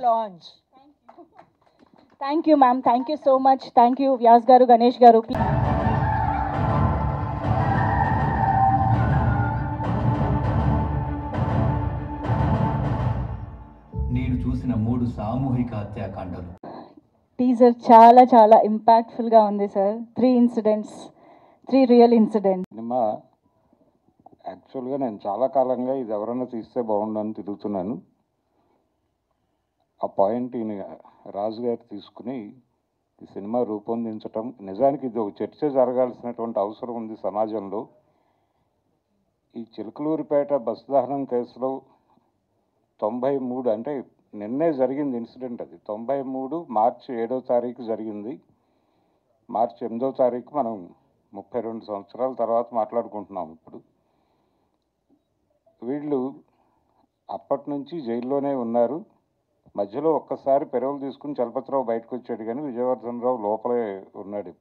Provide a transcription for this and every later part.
launch. Thank you, ma'am. Thank you so much. Thank you, Vyas garu, Ganesh garu. నేను చూసిన 3 సామూహిక హత్యాకాండలు. Teaser చాలా చాలా ఇంపాక్ట్ఫుల్ గా ఉంది sir. 3 incidents, 3 real incidents. Cinema యాక్చువల్గా నేను చాలా కాలంగా ఇది ఎవరైనా తీస్తే బాగుండని తిరుగుతున్నాను. ఆ పాయింట్ ఈయన రాజు గారు తీసుకుని ఈ సినిమా రూపొందించటం, నిజానికి ఇది ఒక చర్చ జరగాల్సినటువంటి అవసరం ఉంది సమాజంలో. ఈ చిలకలూరిపేట బస్ దహనం కేసులో 93 అంటే నిన్నే జరిగింది ఇన్సిడెంట్. అది 93 మార్చి 7వ తారీఖు జరిగింది. మార్చి 8వ తారీఖు మనం 32 సంవత్సరాల తర్వాత మాట్లాడుకుంటున్నాం. ఇప్పుడు వీళ్ళు అప్పటి నుంచి జైల్లోనే ఉన్నారు. మధ్యలో ఒక్కసారి పెరవులు తీసుకుని చలపతిరావు బయటకు వచ్చాడు, కానీ విజయవర్ధన్ రావు లోపలే ఉన్నాడు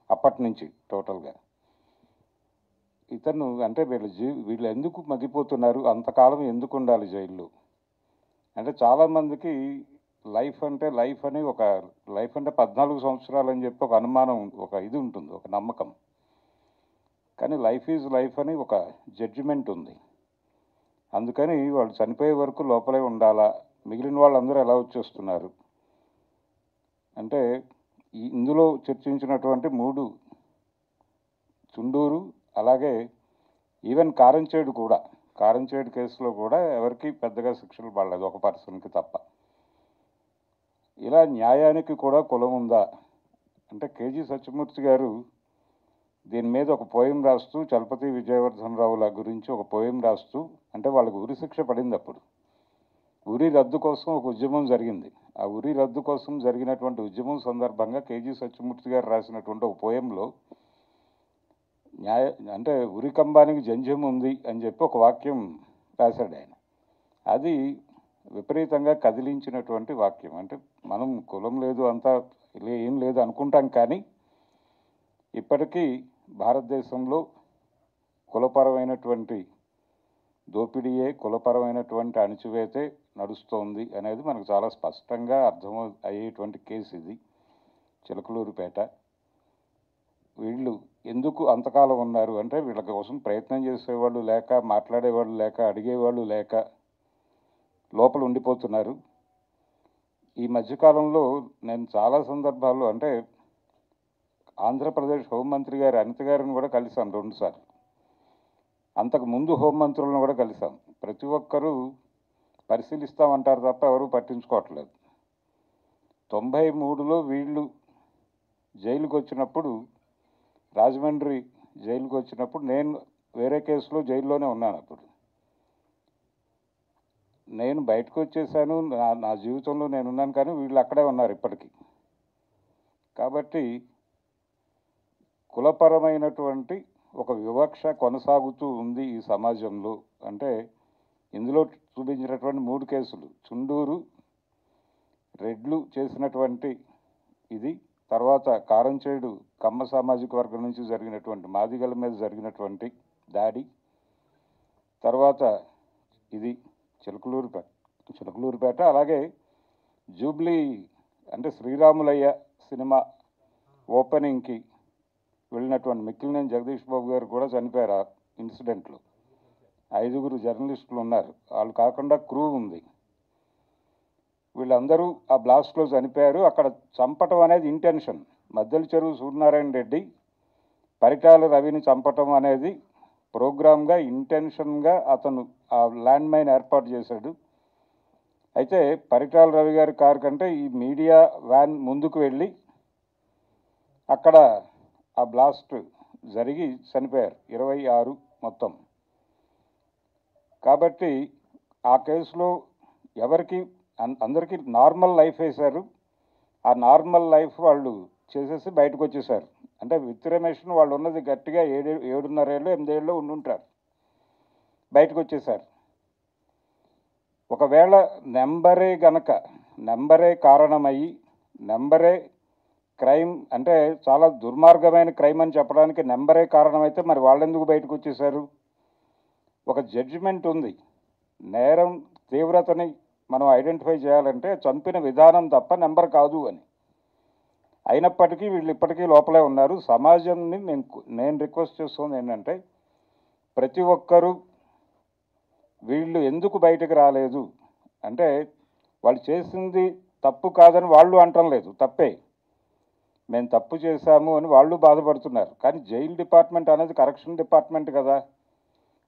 అప్పటి నుంచి టోటల్గా. ఇతను అంటే వీళ్ళు ఎందుకు మగ్గిపోతున్నారు, అంతకాలం ఎందుకు ఉండాలి జైల్లో అంటే చాలామందికి లైఫ్ అంటే 14 సంవత్సరాలు అని చెప్పి ఒక అనుమానం, ఒక ఇది ఉంటుంది, ఒక నమ్మకం. కానీ లైఫ్ ఈజ్ లైఫ్ అని ఒక జడ్జిమెంట్ ఉంది. అందుకని వాళ్ళు చనిపోయే వరకు లోపలే ఉండాలా, మిగిలిన వాళ్ళందరూ ఎలా వచ్చేస్తున్నారు అంటే ఇందులో చర్చించినటువంటి 3 చుండూరు, అలాగే ఈవెన్ కారంచేడు కేసులో కూడా ఎవరికి పెద్దగా శిక్షలు పడలేదు, ఒక పర్సన్కి తప్ప. ఇలా న్యాయానికి కూడా కులం ఉందా అంటే కేజీ సత్యమూర్తి గారు దీని మీద ఒక పోయం రాస్తూ, చలపతి విజయవర్ధన్ రావుల గురించి ఒక పోయం రాస్తూ, అంటే వాళ్ళకు ఉరి శిక్ష పడింది. అప్పుడు ఉరి రద్దు కోసం ఒక ఉద్యమం జరిగింది. ఆ ఉరి రద్దు కోసం జరిగినటువంటి ఉద్యమం సందర్భంగా కేజీ సత్యమూర్తి గారు రాసినటువంటి ఒక పోయంలో అంటే ఉరికంబానికి జంధ్యం ఉంది అని చెప్పి ఒక వాక్యం రాశాడు ఆయన. అది విపరీతంగా కదిలించినటువంటి వాక్యం. అంటే మనం కులం లేదు, అంతా ఏం లేదు అనుకుంటాం, కానీ ఇప్పటికీ భారతదేశంలో కులపరమైనటువంటి దోపిడీయే, కులపరమైనటువంటి అణిచివేతే నడుస్తోంది అనేది మనకు చాలా స్పష్టంగా అర్థం అయ్యేటువంటి కేసు ఇది చిలకలూరిపేట. వీళ్ళు ఎందుకు అంతకాలం ఉన్నారు అంటే వీళ్ళ కోసం ప్రయత్నం చేసేవాళ్ళు లేక, మాట్లాడేవాళ్ళు లేక, అడిగేవాళ్ళు లేక లోపల ఉండిపోతున్నారు. ఈ మధ్యకాలంలో నేను చాలా సందర్భాల్లో అంటే ఆంధ్రప్రదేశ్ హోంమంత్రి గారు అనిత గారిని కూడా కలిశాను 2 సార్లు. అంతకు ముందు హోంమంత్రులను కూడా కలిశాం. ప్రతి ఒక్కరూ పరిశీలిస్తామంటారు తప్ప ఎవరూ పట్టించుకోవట్లేదు. 93లో వీళ్ళు జైలుకు వచ్చినప్పుడు, రాజమండ్రి జైలుకు వచ్చినప్పుడు నేను వేరే కేసులో జైల్లోనే ఉన్నాను. అప్పుడు నేను బయటకు వచ్చేసాను, నా జీవితంలో నేనున్నాను, కానీ వీళ్ళు అక్కడే ఉన్నారు ఇప్పటికీ. కాబట్టి కులపరమైనటువంటి ఒక వివక్ష కొనసాగుతూ ఉంది ఈ సమాజంలో. అంటే ఇందులో చూపించినటువంటి 3 కేసులు, చుండూరు రెడ్లు చేసినటువంటి ఇది, తర్వాత కారంచేడు కమ్మ సామాజిక వర్గం నుంచి జరిగినటువంటి మాదిగల మీద జరిగినటువంటి దాడి, తర్వాత ఇది చిలకలూరిపేట, అలాగే జూబ్లీ అంటే శ్రీరాములయ్య సినిమా ఓపెనింగ్కి వెళ్ళినటువంటి మిక్కిలినేని జగదీష్ బాబు గారు కూడా చనిపోయారు ఆ ఇన్సిడెంట్లో. 5 జర్నలిస్టులు ఉన్నారు, వాళ్ళు కాకుండా క్రూ ఉంది. వీళ్ళందరూ ఆ బ్లాస్ట్లో చనిపోయారు. అక్కడ చంపటం అనేది ఇంటెన్షన్. మద్దెల చెరువు సూర్యనారాయణ రెడ్డి పరిటాల రవిని చంపటం అనేది ప్రోగ్రామ్గా, ఇంటెన్షన్గా అతను ఆ ల్యాండ్ మైన్ ఏర్పాటు చేశాడు. అయితే పరిటాల రవి గారి కారు కంటే ఈ మీడియా వ్యాన్ ముందుకు వెళ్ళి అక్కడ ఆ బ్లాస్ట్ జరిగి చనిపోయారు 26 మొత్తం. కాబట్టి ఆ కేసులో ఎవరికి అందరికీ నార్మల్ లైఫ్ వేశారు. ఆ నార్మల్ లైఫ్ వాళ్ళు చేసేసి బయటకు వచ్చేసారు. అంటే విత్ రమేష్ను వాళ్ళు ఉన్నది గట్టిగా 7.5 ఏళ్ళు 8 ఏళ్ళు ఉండుంటారు, బయటకు వచ్చేసారు. ఒకవేళ నెంబరే కారణమయ్యి, నెంబరే క్రైమ్ అంటే చాలా దుర్మార్గమైన క్రైమ్ అని చెప్పడానికి నెంబరే కారణమైతే మరి వాళ్ళెందుకు బయటకు వచ్చేసారు? ఒక జడ్జిమెంట్ ఉంది. నేరం తీవ్రతని మనం ఐడెంటిఫై చేయాలంటే చంపిన విధానం తప్ప నెంబర్ కాదు అని. అయినప్పటికీ వీళ్ళు ఇప్పటికీ లోపలే ఉన్నారు. సమాజంని నేను రిక్వెస్ట్ చేస్తుంది ఏంటంటే, ప్రతి ఒక్కరూ వీళ్ళు ఎందుకు బయటకు రాలేదు అంటే, వాళ్ళు చేసింది తప్పు కాదని వాళ్ళు అంటం లేదు, తప్పే, మేము తప్పు చేశాము అని వాళ్ళు బాధపడుతున్నారు. కానీ జైలు డిపార్ట్మెంట్ అనేది కరెక్షన్ డిపార్ట్మెంట్ కదా,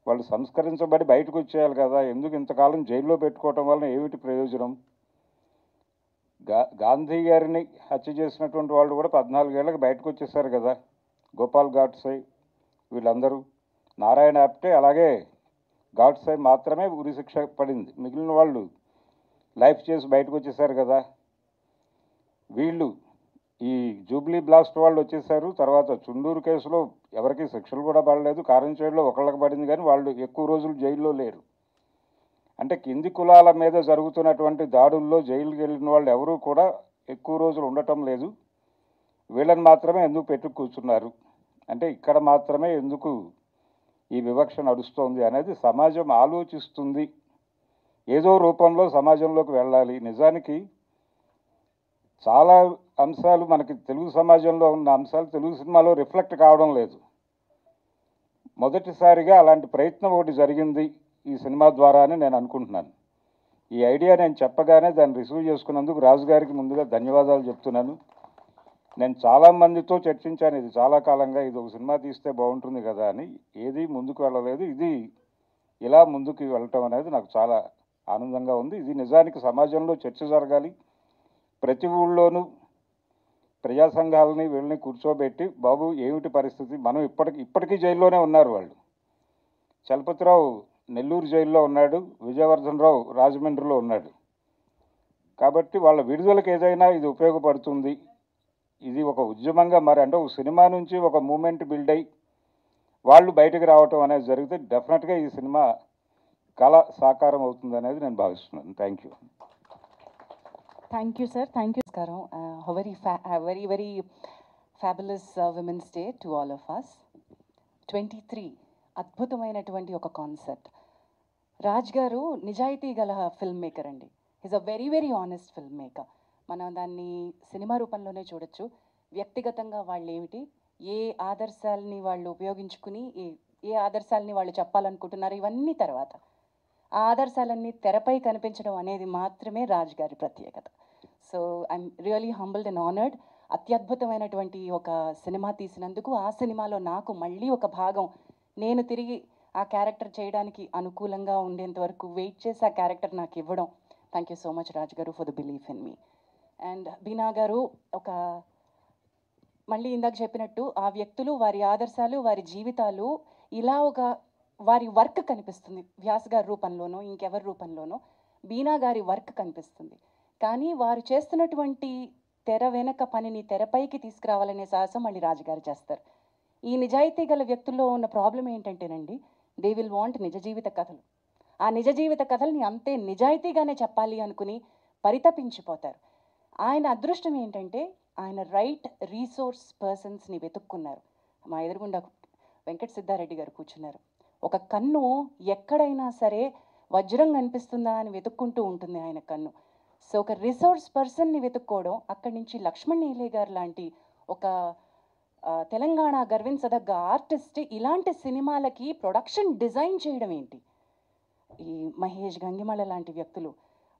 వాళ్ళు సంస్కరించబడి బయటకు వచ్చేయాలి కదా. ఎందుకు ఇంతకాలం జైల్లో పెట్టుకోవటం వలన ఏమిటి ప్రయోజనం? గాంధీ గారిని హత్య చేసినటువంటి వాళ్ళు కూడా 14 ఏళ్ళకి బయటకు వచ్చేసారు కదా. గోపాల్ గాడ్సే వీళ్ళందరూ, నారాయణ ఆప్టే అలాగే గాడ్సే మాత్రమే ఉరిశిక్ష పడింది, మిగిలిన వాళ్ళు లైఫ్ చేసి బయటకు వచ్చేసారు కదా. వీళ్ళు ఈ జూబ్లీ బ్లాస్ట్ వాళ్ళు వచ్చేసారు. తర్వాత చుండూరు కేసులో ఎవరికి శిక్షలు కూడా పడలేదు, కారంచేడులో ఒకళ్ళకి పడింది, కానీ వాళ్ళు ఎక్కువ రోజులు జైల్లో లేరు. అంటే కింది కులాల మీద జరుగుతున్నటువంటి దాడుల్లో జైలుకి వెళ్ళిన వాళ్ళు ఎవరూ కూడా ఎక్కువ రోజులు ఉండటం లేదు. వీళ్ళని మాత్రమే ఎందుకు పెట్టు కూర్చున్నారు అంటే, ఇక్కడ మాత్రమే ఎందుకు ఈ వివక్ష నడుస్తోంది అనేది సమాజం ఆలోచిస్తుంది. ఏదో రూపంలో సమాజంలోకి వెళ్ళాలి. నిజానికి చాలా అంశాలు మనకి తెలుగు సమాజంలో ఉన్న అంశాలు తెలుగు సినిమాలో రిఫ్లెక్ట్ కావడం లేదు. మొదటిసారిగా అలాంటి ప్రయత్నం ఒకటి జరిగింది ఈ సినిమా ద్వారా అని నేను అనుకుంటున్నాను. ఈ ఐడియా నేను చెప్పగానే దాన్ని రిసీవ్ చేసుకున్నందుకు రాజు గారికి ముందుగా ధన్యవాదాలు చెప్తున్నాను. నేను చాలామందితో చర్చించాను, ఇది చాలా కాలంగా ఇది ఒక సినిమా తీస్తే బాగుంటుంది కదా అని. ఏది ముందుకు వెళ్ళలేదు. ఇది ఇలా ముందుకు వెళ్ళటం అనేది నాకు చాలా ఆనందంగా ఉంది. ఇది నిజానికి సమాజంలో చర్చ జరగాలి. ప్రతి ఊళ్ళోనూ ప్రజా సంఘాలని వీళ్ళని కూర్చోబెట్టి, బాబు ఏమిటి పరిస్థితి, మనం ఇప్పటికీ జైల్లోనే ఉన్నారు వాళ్ళు. చలపతిరావు నెల్లూరు జైల్లో ఉన్నాడు, విజయవర్ధన్ రావు రాజమండ్రిలో ఉన్నాడు. కాబట్టి వాళ్ళ విడుదలకు ఏదైనా ఇది ఉపయోగపడుతుంది. ఇది ఒక ఉద్యమంగా అంటే ఒక సినిమా నుంచి ఒక మూమెంట్ బిల్డ్ అయ్యి వాళ్ళు బయటకు రావటం అనేది జరిగితే డెఫినెట్గా ఈ సినిమా కళ సాకారం అవుతుంది అనేది నేను భావిస్తున్నాను. Thank you. Thank you, sir. Thank you, Karan. Very fabulous Women's Day to all of us. 23 అద్భుతమైనటువంటి ఒక కాన్సెప్ట్. రాజ్ గారు నిజాయితీ గల ఫిల్మ్ మేకర్ అండి. Is a very honest film maker. మనం దాన్ని సినిమా రూపంలోనే చూడొచ్చు. వ్యక్తిగతంగా వాళ్ళు ఏమిటి, ఏ ఆదర్శాలని వాళ్ళు ఉపయోగించుకుని ఏ ఆదర్శాలని వాళ్ళు చెప్పాలనుకుంటున్నారు, ఇవన్నీ తర్వాత ఆ ఆదర్శాలన్నీ తెరపై కనిపించడం అనేది మాత్రమే రాజ్ గారి ప్రత్యేకత. So I'm really humbled and honoured. అత్యద్భుతమైనటువంటి ఒక సినిమా తీసినందుకు, ఆ సినిమాలో నాకు మళ్ళీ ఒక భాగం నేను తిరిగి ఆ క్యారెక్టర్ చేయడానికి అనుకూలంగా ఉండేంత వరకు వెయిట్ చేసి ఆ క్యారెక్టర్ నాకు ఇవ్వడం. Thank you so much Raj గారు for the belief in me. And Beena గారు మళ్ళీ ఇందాక చెప్పినట్టు ఆ వ్యక్తులు, వారి ఆదర్శాలు, వారి జీవితాలు ఇలా ఒక వారి వర్క్ కనిపిస్తుంది. వ్యాస్ గారి రూపంలోనో ఇంకెవరి రూపంలోనో బీనా గారి వర్క్ కనిపిస్తుంది. కానీ వారు చేస్తున్నటువంటి తెర వెనక పనిని తెరపైకి తీసుకురావాలనే సాహసం మళ్ళీ రాజుగారు చేస్తారు. ఈ నిజాయితీ గల వ్యక్తుల్లో ఉన్న ప్రాబ్లం ఏంటంటేనండి, దే విల్ వాంట్ నిజ జీవిత కథలు. ఆ నిజ జీవిత కథల్ని అంతే నిజాయితీగానే చెప్పాలి అనుకుని పరితపించిపోతారు. ఆయన అదృష్టం ఏంటంటే ఆయన రైట్ రీసోర్స్ పర్సన్స్ని వెతుక్కున్నారు. మా ఎదురుగుండా వెంకట సిద్ధారెడ్డి గారు కూర్చున్నారు. ఒక కన్ను ఎక్కడైనా సరే వజ్రం కనిపిస్తుందా అని వెతుక్కుంటూ ఉంటుంది ఆయన కన్ను. సో ఒక రిసోర్స్ పర్సన్ని వెతుక్కోవడం, అక్కడి నుంచి లక్ష్మణ్ నీలే గారు లాంటి ఒక తెలంగాణ గర్వించదగ్గ ఆర్టిస్ట్ ఇలాంటి సినిమాలకి ప్రొడక్షన్ డిజైన్ చేయడం ఏంటి, ఈ మహేష్ గంగిమళ లాంటి వ్యక్తులు,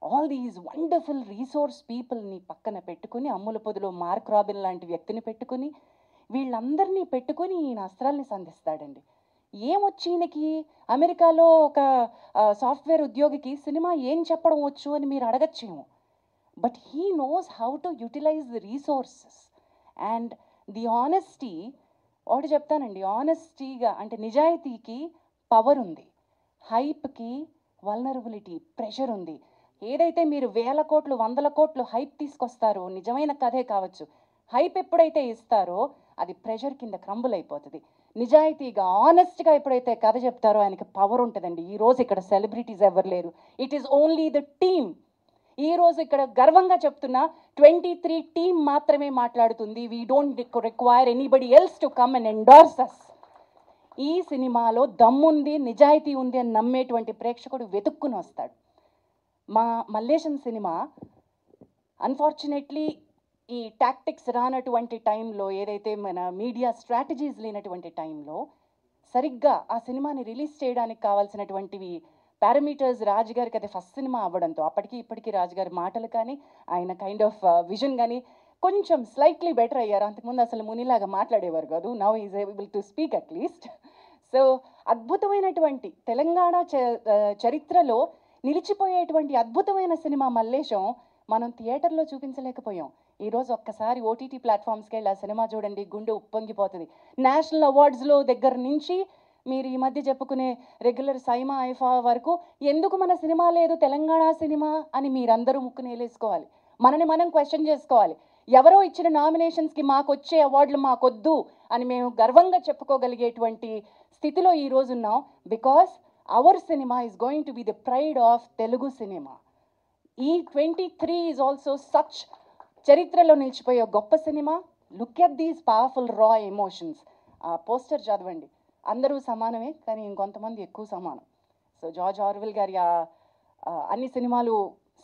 ఆల్ దీస్ వండర్ఫుల్ రీసోర్స్ పీపుల్ని పక్కన పెట్టుకుని, అమ్ముల పొదిలో మార్క్ రాబిన్ లాంటి వ్యక్తిని పెట్టుకుని, వీళ్ళందరినీ పెట్టుకుని ఈయన అస్త్రాల్ని సంధిస్తాడండి. ఏమొచ్చి ఈయనకి అమెరికాలో ఒక సాఫ్ట్వేర్ ఉద్యోగికి సినిమా ఏం చెప్పడం వచ్చు అని మీరు అడగచ్చేమో. But he knows how to utilize the resources and the honesty. ఒకటి చెప్తానండి, ఆనెస్టీగా అంటే నిజాయితీకి పవర్ ఉంది, హైప్కి వల్నరబిలిటీ ప్రెషర్ ఉంది. ఏదైతే మీరు 1000 కోట్లు 100 కోట్లు హైప్ తీసుకొస్తారో, నిజమైన కథే కావచ్చు, హైప్ ఎప్పుడైతే ఇస్తారో అది ప్రెషర్ కింద క్రంబుల్ అయిపోతుంది. నిజాయితీగా ఆనెస్ట్గా ఎప్పుడైతే కథ చెప్తారో ఆయనకి పవర్ ఉంటుందండి. ఈరోజు ఇక్కడ సెలబ్రిటీస్ ఎవరు లేరు, it is only the team. ఈరోజు ఇక్కడ గర్వంగా చెప్తున్నా 23 టీమ్ మాత్రమే మాట్లాడుతుంది. We don't require anybody else to come and endorse us. ఈ సినిమాలో దమ్ముంది, నిజాయితీ ఉంది అని నమ్మేటువంటి ప్రేక్షకుడు వెతుక్కుని వస్తాడు. మా మల్లేశం సినిమా అన్ఫార్చునేట్లీ ఈ టాక్టిక్స్ రానటువంటి టైంలో, ఏదైతే మన మీడియా స్ట్రాటజీస్ లేనటువంటి టైంలో సరిగ్గా ఆ సినిమాని రిలీజ్ చేయడానికి కావాల్సినటువంటివి పారామీటర్స్ రాజుగారికి అది ఫస్ట్ సినిమా అవ్వడంతో, అప్పటికి ఇప్పటికీ రాజుగారి మాటలు కానీ ఆయన కైండ్ ఆఫ్ విజన్ కానీ కొంచెం స్లైట్లీ బెటర్ అయ్యారు. అంతకుముందు అసలు మునిలాగా మాట్లాడేవారు కాదు. Now is able to speak at least. So అద్భుతమైనటువంటి తెలంగాణ చరిత్రలో నిలిచిపోయేటువంటి అద్భుతమైన సినిమా మల్లేశం మనం థియేటర్లో చూపించలేకపోయాం. ఈరోజు ఒక్కసారి ఓటీటీ ప్లాట్ఫామ్స్కి వెళ్ళి ఆ సినిమా చూడండి, గుండె ఉప్పొంగిపోతుంది. నేషనల్ అవార్డ్స్లో దగ్గర నుంచి మీరు ఈ మధ్య చెప్పుకునే రెగ్యులర్ సైమా ఐఫా వరకు ఎందుకు మన సినిమా లేదు తెలంగాణ సినిమా అని మీరందరూ ముక్కునేలేసుకోవాలి. మనని మనం క్వశ్చన్ చేసుకోవాలి. ఎవరో ఇచ్చిన నామినేషన్స్కి మాకు వచ్చే అవార్డులు మాకొద్దు అని మేము గర్వంగా చెప్పుకోగలిగేటువంటి స్థితిలో ఈరోజు ఉన్నాం. Because our cinema is going to be the pride of Telugu cinema. ఈ 23 ఈజ్ ఆల్సో సచ్ చరిత్రలో నిలిచిపోయే గొప్ప cinema. Look at these powerful రా ఎమోషన్స్. ఆ పోస్టర్ చదవండి, అందరూ సమానమే కానీ ఇంకొంతమంది ఎక్కువ సమానం. సో జార్జ్ ఆర్వెల్ గారి అన్ని సినిమాలు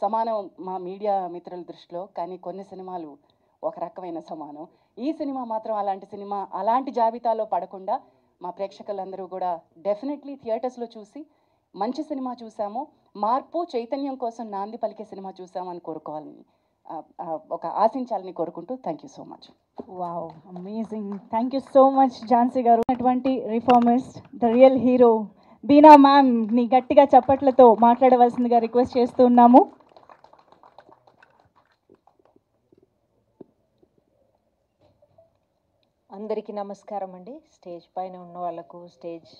సమానం మా మీడియా మిత్రుల దృష్టిలో, కానీ కొన్ని సినిమాలు ఒక రకమైన సమానం. ఈ సినిమా మాత్రం అలాంటి సినిమా, అలాంటి జాబితాలో పడకుండా మా ప్రేక్షకులందరూ కూడా డెఫినెట్లీ థియేటర్స్లో చూసి మంచి సినిమా చూసాము, మార్పు చైతన్యం కోసం నాంది పలికే సినిమా చూసామని కోరుకోవాలని ఒక ఆశించాలని కోరుకుంటూ thank you so much. Wow, amazing. Thank you so much Jhansi గారు. అటువంటి రిఫార్మిస్ట్, ద రియల్ హీరో బీనా మ్యామ్ని గట్టిగా చప్పట్లతో మాట్లాడవలసిందిగా రిక్వెస్ట్ చేస్తూ ఉన్నాము. అందరికీ నమస్కారం అండి. స్టేజ్ పైన ఉన్న వాళ్ళకు, స్టేజ్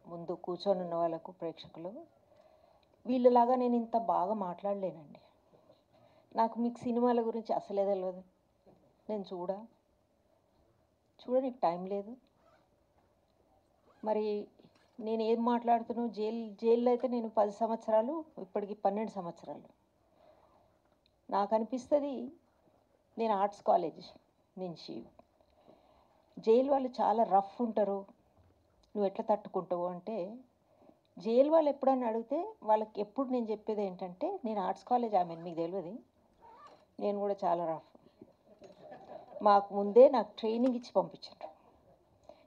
ముందు కూర్చొని ఉన్న వాళ్ళకు, ప్రేక్షకులు. వీళ్ళలాగా నేను ఇంత బాగా మాట్లాడలేనండి. నాకు మీకు సినిమాల గురించి అసలే తెలియదు. నేను చూడడానికి టైం లేదు. మరి నేను ఏం మాట్లాడుతున్నాను, జైల్లో అయితే నేను 10 సంవత్సరాలు, ఇప్పటికి 12 సంవత్సరాలు. నాకు అనిపిస్తుంది నేను ఆర్ట్స్ కాలేజ్ నుంచి. జైలు వాళ్ళు చాలా రఫ్ ఉంటారు, నువ్వు ఎట్లా తట్టుకుంటావు అంటే, జైలు వాళ్ళు ఎప్పుడన్నా అడిగితే వాళ్ళకి ఎప్పుడు నేను చెప్పేది ఏంటంటే, నేను ఆర్ట్స్ కాలేజ్ ఆమెను మీకు తెలియదు, నేను కూడా చాలా రఫ్. మాకు ముందే నాకు ట్రైనింగ్ ఇచ్చి పంపించారు.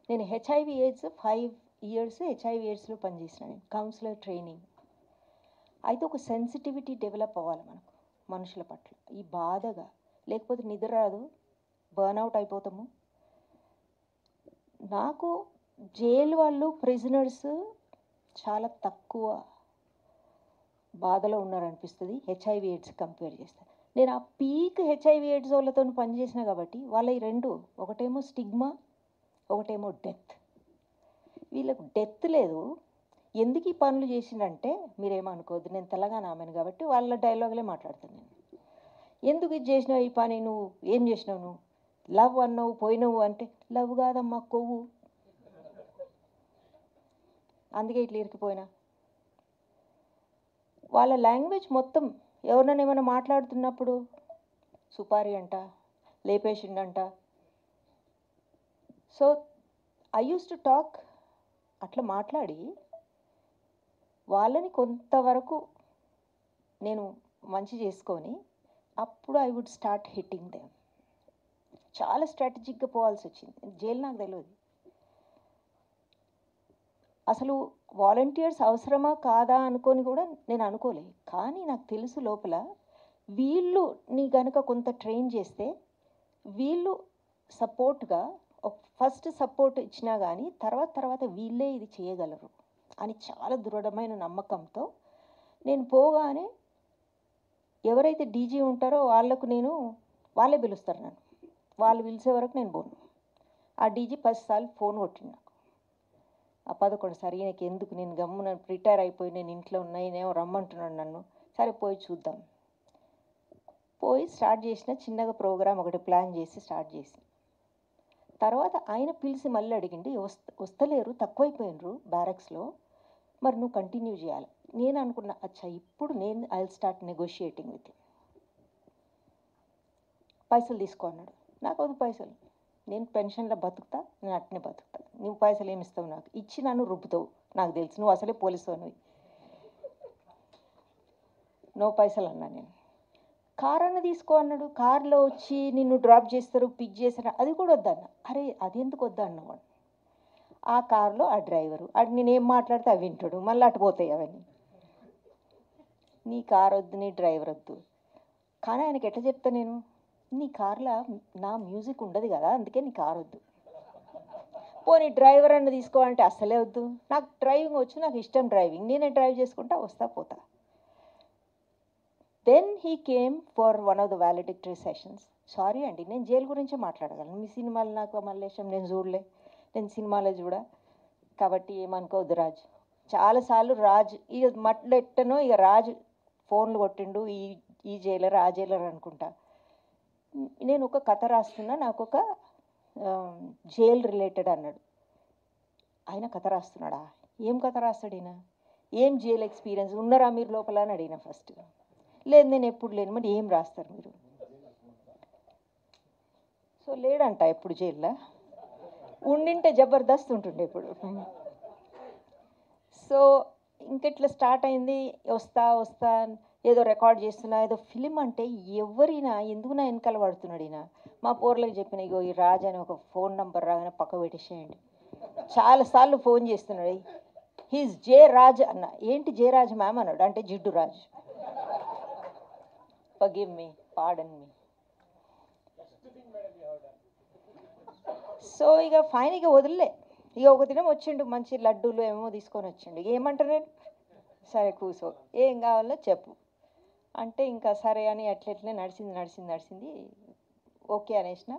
నేను హెచ్ఐవి ఎయిడ్స్ 5 years హెచ్ఐవి ఎయిడ్స్లో పనిచేసిన, నేను కౌన్సిలర్ ట్రైనింగ్. అయితే ఒక సెన్సిటివిటీ డెవలప్ అవ్వాలి మనకు మనుషుల పట్ల, ఈ బాధగా, లేకపోతే నిద్ర రాదు, బర్న్అవుట్ అయిపోతాము. నాకు జైలు వాళ్ళు, ప్రిజనర్స్ చాలా తక్కువ బాధలో ఉన్నారనిపిస్తుంది హెచ్ఐవి ఎయిడ్స్ కంపేర్ చేస్తే. నేను ఆ పీక్ హెచ్ఐవి ఎయిడ్స్ వాళ్ళతో పనిచేసిన కాబట్టి వాళ్ళ ఈ రెండు, ఒకటేమో స్టిగ్మా, ఒకటేమో డెత్. వీళ్ళకు డెత్ లేదు. ఎందుకు ఈ పనులు చేసిందంటే, మీరేమనుకోవద్దు, నేను తెలంగాణ ఆమెను కాబట్టి వాళ్ళ డైలాగులే మాట్లాడతాను నేను. ఎందుకు ఇది చేసినావు ఈ పని, నువ్వు ఏం చేసినావు, నువ్వు లవ్ అన్నావు పోయినావు అంటే, లవ్ కాదమ్మా కొవ్వు, అందుకే ఇట్లా ఇరికిపోయినా. వాళ్ళ లాంగ్వేజ్ మొత్తం, ఎవరినైనా ఏమైనా మాట్లాడుతున్నప్పుడు సుపారి అంట, లేపేసిండంట. So I use to talk, అట్లా మాట్లాడి వాళ్ళని కొంతవరకు నేను మంచి చేసుకొని, అప్పుడు I would start hitting them. చాలా స్ట్రాటజిక్గా పోవాల్సి వచ్చింది. జైలు నాకు తెలియదు అసలు, వాలంటీర్స్ అవసరమా కాదా అనుకొని కూడా నేను అనుకోలే. కానీ నాకు తెలుసు లోపల, వీళ్ళు నీ గనక కొంత ట్రైన్ చేస్తే వీళ్ళు సపోర్ట్గా, ఫస్ట్ సపోర్ట్ ఇచ్చినా కానీ తర్వాత వీళ్ళే ఇది చేయగలరు అని చాలా దృఢమైన నమ్మకంతో నేను పోగానే, ఎవరైతే డీజీ ఉంటారో వాళ్ళే పిలుస్తారు నన్ను. వాళ్ళు పిలిచే వరకు నేను పోను. ఆ డీజీ 10 సార్లు ఫోన్ కొట్టిండు నాకు. ఆ 11 సారి ఈయనకి ఎందుకు, నేను గమ్మున రిటైర్ అయిపోయి నేను ఇంట్లో ఉన్నా, ఈయనేమో రమ్మంటున్నాను నన్ను, సరే పోయి చూద్దాం. పోయి స్టార్ట్ చేసిన, చిన్నగా ప్రోగ్రామ్ ఒకటి ప్లాన్ చేసి స్టార్ట్ చేసి, తర్వాత ఆయన పిలిచి మళ్ళీ అడిగిండి, వస్తలేరు, తక్కువైపోయినరు బ్యారక్స్లో, మరి నువ్వు కంటిన్యూ చేయాలి. నేను అనుకున్నా, అచ్చా ఇప్పుడు నేను I will start negotiating with him. పైసలు తీసుకో అన్నాడు. నాకు వద్దు పైసలు, నేను పెన్షన్లో బతుకుతా, నేను అట్నే బతుకుతా, నువ్వు పైసలు ఏమి ఇస్తావు, నాకు ఇచ్చి నన్ను రుబ్బుతావు, నాకు తెలుసు, నువ్వు అసలే పోలీసు నువ్వు. నో పైసలు అన్నా నేను. కార్ అన్న తీసుకో అన్నాడు. కార్లో వచ్చి నిన్ను డ్రాప్ చేస్తారు, పిక్ చేస్తారు, అది కూడా వద్దన్న. అరే అది ఎందుకు వద్దా అన్నవాడు. ఆ కార్లో ఆ డ్రైవరు అటు నేనేం మాట్లాడితే అవి వింటాడు, మళ్ళీ అటు పోతాయి అవన్నీ. నీ కార్ వద్దు, నీ డ్రైవర్ వద్దు. కానీ ఆయనకి ఎట్లా చెప్తా నేను, నీ కార్లో నా మ్యూజిక్ ఉండదు కదా, అందుకే నీ కార్ వద్దు. పోనీ డ్రైవర్ అన్న తీసుకోవాలంటే అస్సలే వద్దు. నాకు డ్రైవింగ్ వచ్చు, నాకు ఇష్టం డ్రైవింగ్, నేనే డ్రైవ్ చేసుకుంటా వస్తా పోతా. Then he came for one of the valedictory sessions. Sorry అండి, నేను జైలు గురించే మాట్లాడగలను, మీ సినిమాలు నాకు మల్లేశం నేను చూడలే, నేను సినిమాలో చూడ, కాబట్టి ఏమనుకోవద్దు రాజు. చాలాసార్లు రాజు ఇక మట్లెట్టనో ఇక రాజు ఫోన్లు కొట్టిండు, ఈ జైలర్ ఆ జైలర్ అనుకుంటా. నేను ఒక కథ రాస్తున్నా, నాకు ఒక జైల్ రిలేటెడ్ అన్నాడు. ఆయన కథ రాస్తున్నాడా, ఏం కథ రాస్తాడు ఈయన, ఏం జైల్ ఎక్స్పీరియన్స్ ఉన్నారా మీరు లోపల అని అడిగిన. ఫస్ట్ లేదు నేను ఎప్పుడు లేను. మరి ఏం రాస్తారు మీరు? సో లేడంట ఎప్పుడు జైల్లో, ఉండింటే జబర్దస్త్ ఉంటుండే ఇప్పుడు. సో ఇంకెట్లా స్టార్ట్ అయింది, వస్తా వస్తా ఏదో రికార్డ్ చేస్తున్నా, ఏదో ఫిలిం అంటే ఎవరైనా ఎందుకు నా వెనకాల పడుతున్నాడు ఈయన. మా పోర్లకు చెప్పిన, ఇగో ఈ రాజు అని ఒక ఫోన్ నెంబర్ రాగానే పక్క పెట్టేసేయండి. చాలాసార్లు ఫోన్ చేస్తున్నాడు, హీస్ జే రాజ్ అన్న. ఏంటి జే రాజ్ మ్యామ్ అన్నాడు, అంటే జిడ్డు రాజ్. ఫర్గివ్ మీ, పార్డన్ మీ. సో ఇక ఫైన్ ఇక వదిలే. ఇక ఒక దినం వచ్చిండు, మంచి లడ్డూలు ఏమో తీసుకొని వచ్చిండు. ఏమంటారు నేను, సరే కూసో ఏం కావాలో చెప్పు అంటే, ఇంకా సరే అని అట్లెట్లే నడిచింది. ఓకే అనేసిన.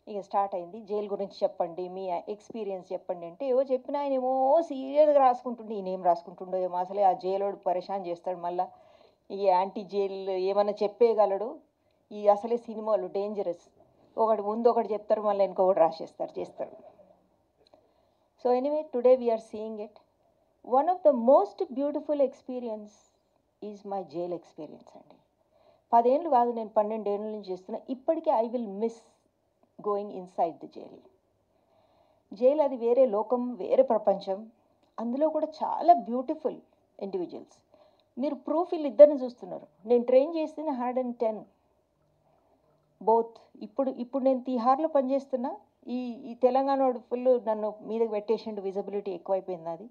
ఇక స్టార్ట్ అయింది. జైలు గురించి చెప్పండి, మీ ఎక్స్పీరియన్స్ చెప్పండి అంటే ఏవో చెప్పిన. ఆయన ఏమో సీరియస్గా రాసుకుంటుండే, ఈయన ఏం రాసుకుంటుండో ఏమో. అసలే ఆ జైలోడు పరేషాన్ చేస్తాడు. మళ్ళీ ఈ యాంటీ జైల్ ఏమన్నా చెప్పేయగలడు. ఈ అసలే సినిమాలు డేంజరస్, ఒకటి ముందు ఒకటి చెప్తారు, మళ్ళీ ఇంకొకటి రాసేస్తారు, చేస్తారు. So anyway today we are seeing it. One of the most beautiful experience is my jail experience అండి. 10 ఏళ్ళు కాదు, నేను 12 ఏళ్ళ నుంచి చేస్తున్నా. ఇప్పటికీ I will miss going inside the jail. Jail అది వేరే లోకం, వేరే ప్రపంచం. అందులో కూడా చాలా బ్యూటిఫుల్ ఇండివిజువల్స్. మీరు ప్రూఫ్ వీళ్ళిద్దరిని చూస్తున్నారు. నేను ట్రైన్ చేసిన 110 బోత్. ఇప్పుడు నేను తిహార్లో పనిచేస్తున్నా. ఈ తెలంగాణ వాడు ఫుల్ నన్ను మీదకి పెట్టేసిండు, విజిబిలిటీ ఎక్కువైపోయింది. అది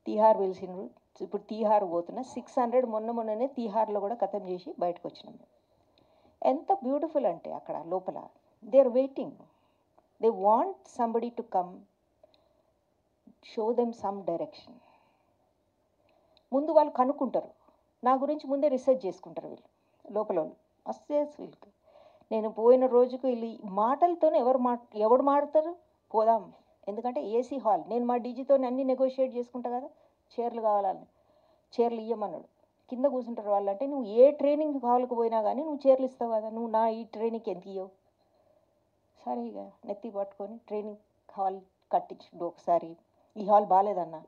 తిహార్ పిలిచిండ్రు, ఇప్పుడు తిహార్ పోతున్నా. 600 మొన్ననే తిహార్లో కూడా ఖతం చేసి బయటకు వచ్చినాం. ఎంత బ్యూటిఫుల్ అంటే అక్కడ లోపల they are waiting, they want somebody to come show them some direction. ముందు వాళ్ళు కనుక్కుంటారు, నా గురించి ముందే రీసెర్చ్ చేసుకుంటారు వీళ్ళు లోపల వాళ్ళు. మస్తు వీళ్ళకి నేను పోయిన రోజుకు వీళ్ళు మాటలతోనే ఎవడు మాడతారు, పోదాం. ఎందుకంటే ఏసీ హాల్, నేను మా డీజీతో అన్నీ నెగోషియేట్ చేసుకుంటా కదా. చైర్లు కావాలని, చైర్లు ఇవ్వమన్నాడు. కింద కూర్చుంటారు వాళ్ళు. అంటే నువ్వు ఏ ట్రైనింగ్ హాల్కి పోయినా కానీ నువ్వు చైర్లు ఇస్తావు కదా, నువ్వు నా ఈ ట్రైనింగ్కి ఎంత ఇవ్వవు. సరే ఇక నెత్తి పట్టుకొని ట్రైనింగ్ హాల్ కట్టించుండు. ఒకసారి ఈ హాల్ బాగాలేదన్నా,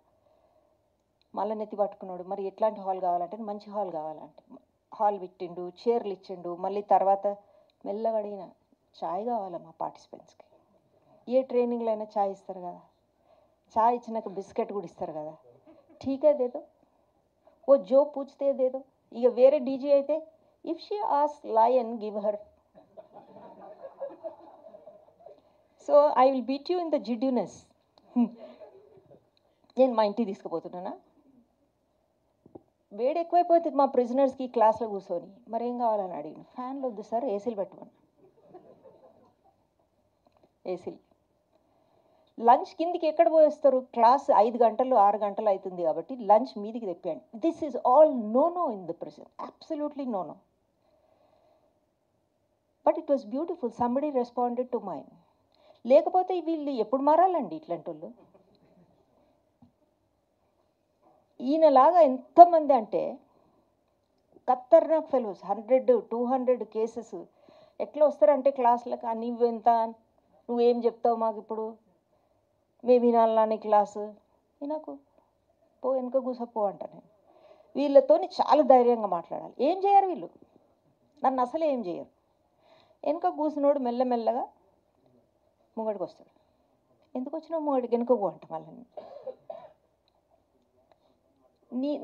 మళ్ళీ నెత్తి పట్టుకున్నాడు. మరి ఎట్లాంటి హాల్ కావాలంటే, మంచి హాల్ కావాలంటే హాల్ పెట్టిండు, చైర్లు ఇచ్చిండు. మళ్ళీ తర్వాత మెల్లగా అడిగిన, చాయ్ కావాలా మా పార్టిసిపెంట్స్కి. ఏ ట్రైనింగ్లో అయినా చాయ్ ఇస్తారు కదా, చాయ్ ఇచ్చినాక బిస్కెట్ కూడా ఇస్తారు కదా. ఠీకే దేదో, ఓ జో పూछते దేదో. ఇక వేరే డీజే అయితే, if she as lion give her. So I will beat you in the జిడ్యూనెస్. నేను మా ఇంటికి తీసుకుపోతున్నానా, వేడి ఎక్కువైపోతుంది మా ప్రిజనర్స్కి క్లాస్లో కూర్చొని. మరేం కావాలని అడిగిన, ఫ్యాన్లు వద్దు సార్, ఏసీలు పెట్టమని. ఏసీలు. లంచ్ కిందికి ఎక్కడ పోయేస్తారు, క్లాస్ 5 గంటలు 6 గంటలు అవుతుంది కాబట్టి లంచ్ మీదికి తెప్పాను. This is all no in the prison, absolutely no. But it was beautiful, somebody responded to mind. లేకపోతే వీళ్ళు ఎప్పుడు మారాలండి ఇట్లాంటి వాళ్ళు. ఈయనలాగా ఎంతమంది అంటే ఖతర్నాక్ ఫెలోస్, 100-200 కేసెస్. ఎట్లా వస్తారంటే క్లాసులకు, నువ్వెంత, నువ్వేం చెప్తావు మాకు ఇప్పుడు, మేము వినాలని క్లాసు. నాకు పో వెనుక కూసపో అంట. నేను వీళ్ళతోని చాలా ధైర్యంగా మాట్లాడాలి. ఏం చేయరు వీళ్ళు, నన్ను అసలే ఏం చేయరు. వెనుక కూసినోడు మెల్లమెల్లగా ముంగడికి వస్తాడు. ఎందుకు వచ్చినావు ముంగడికి, వెనుక పో అంట. మళ్ళీ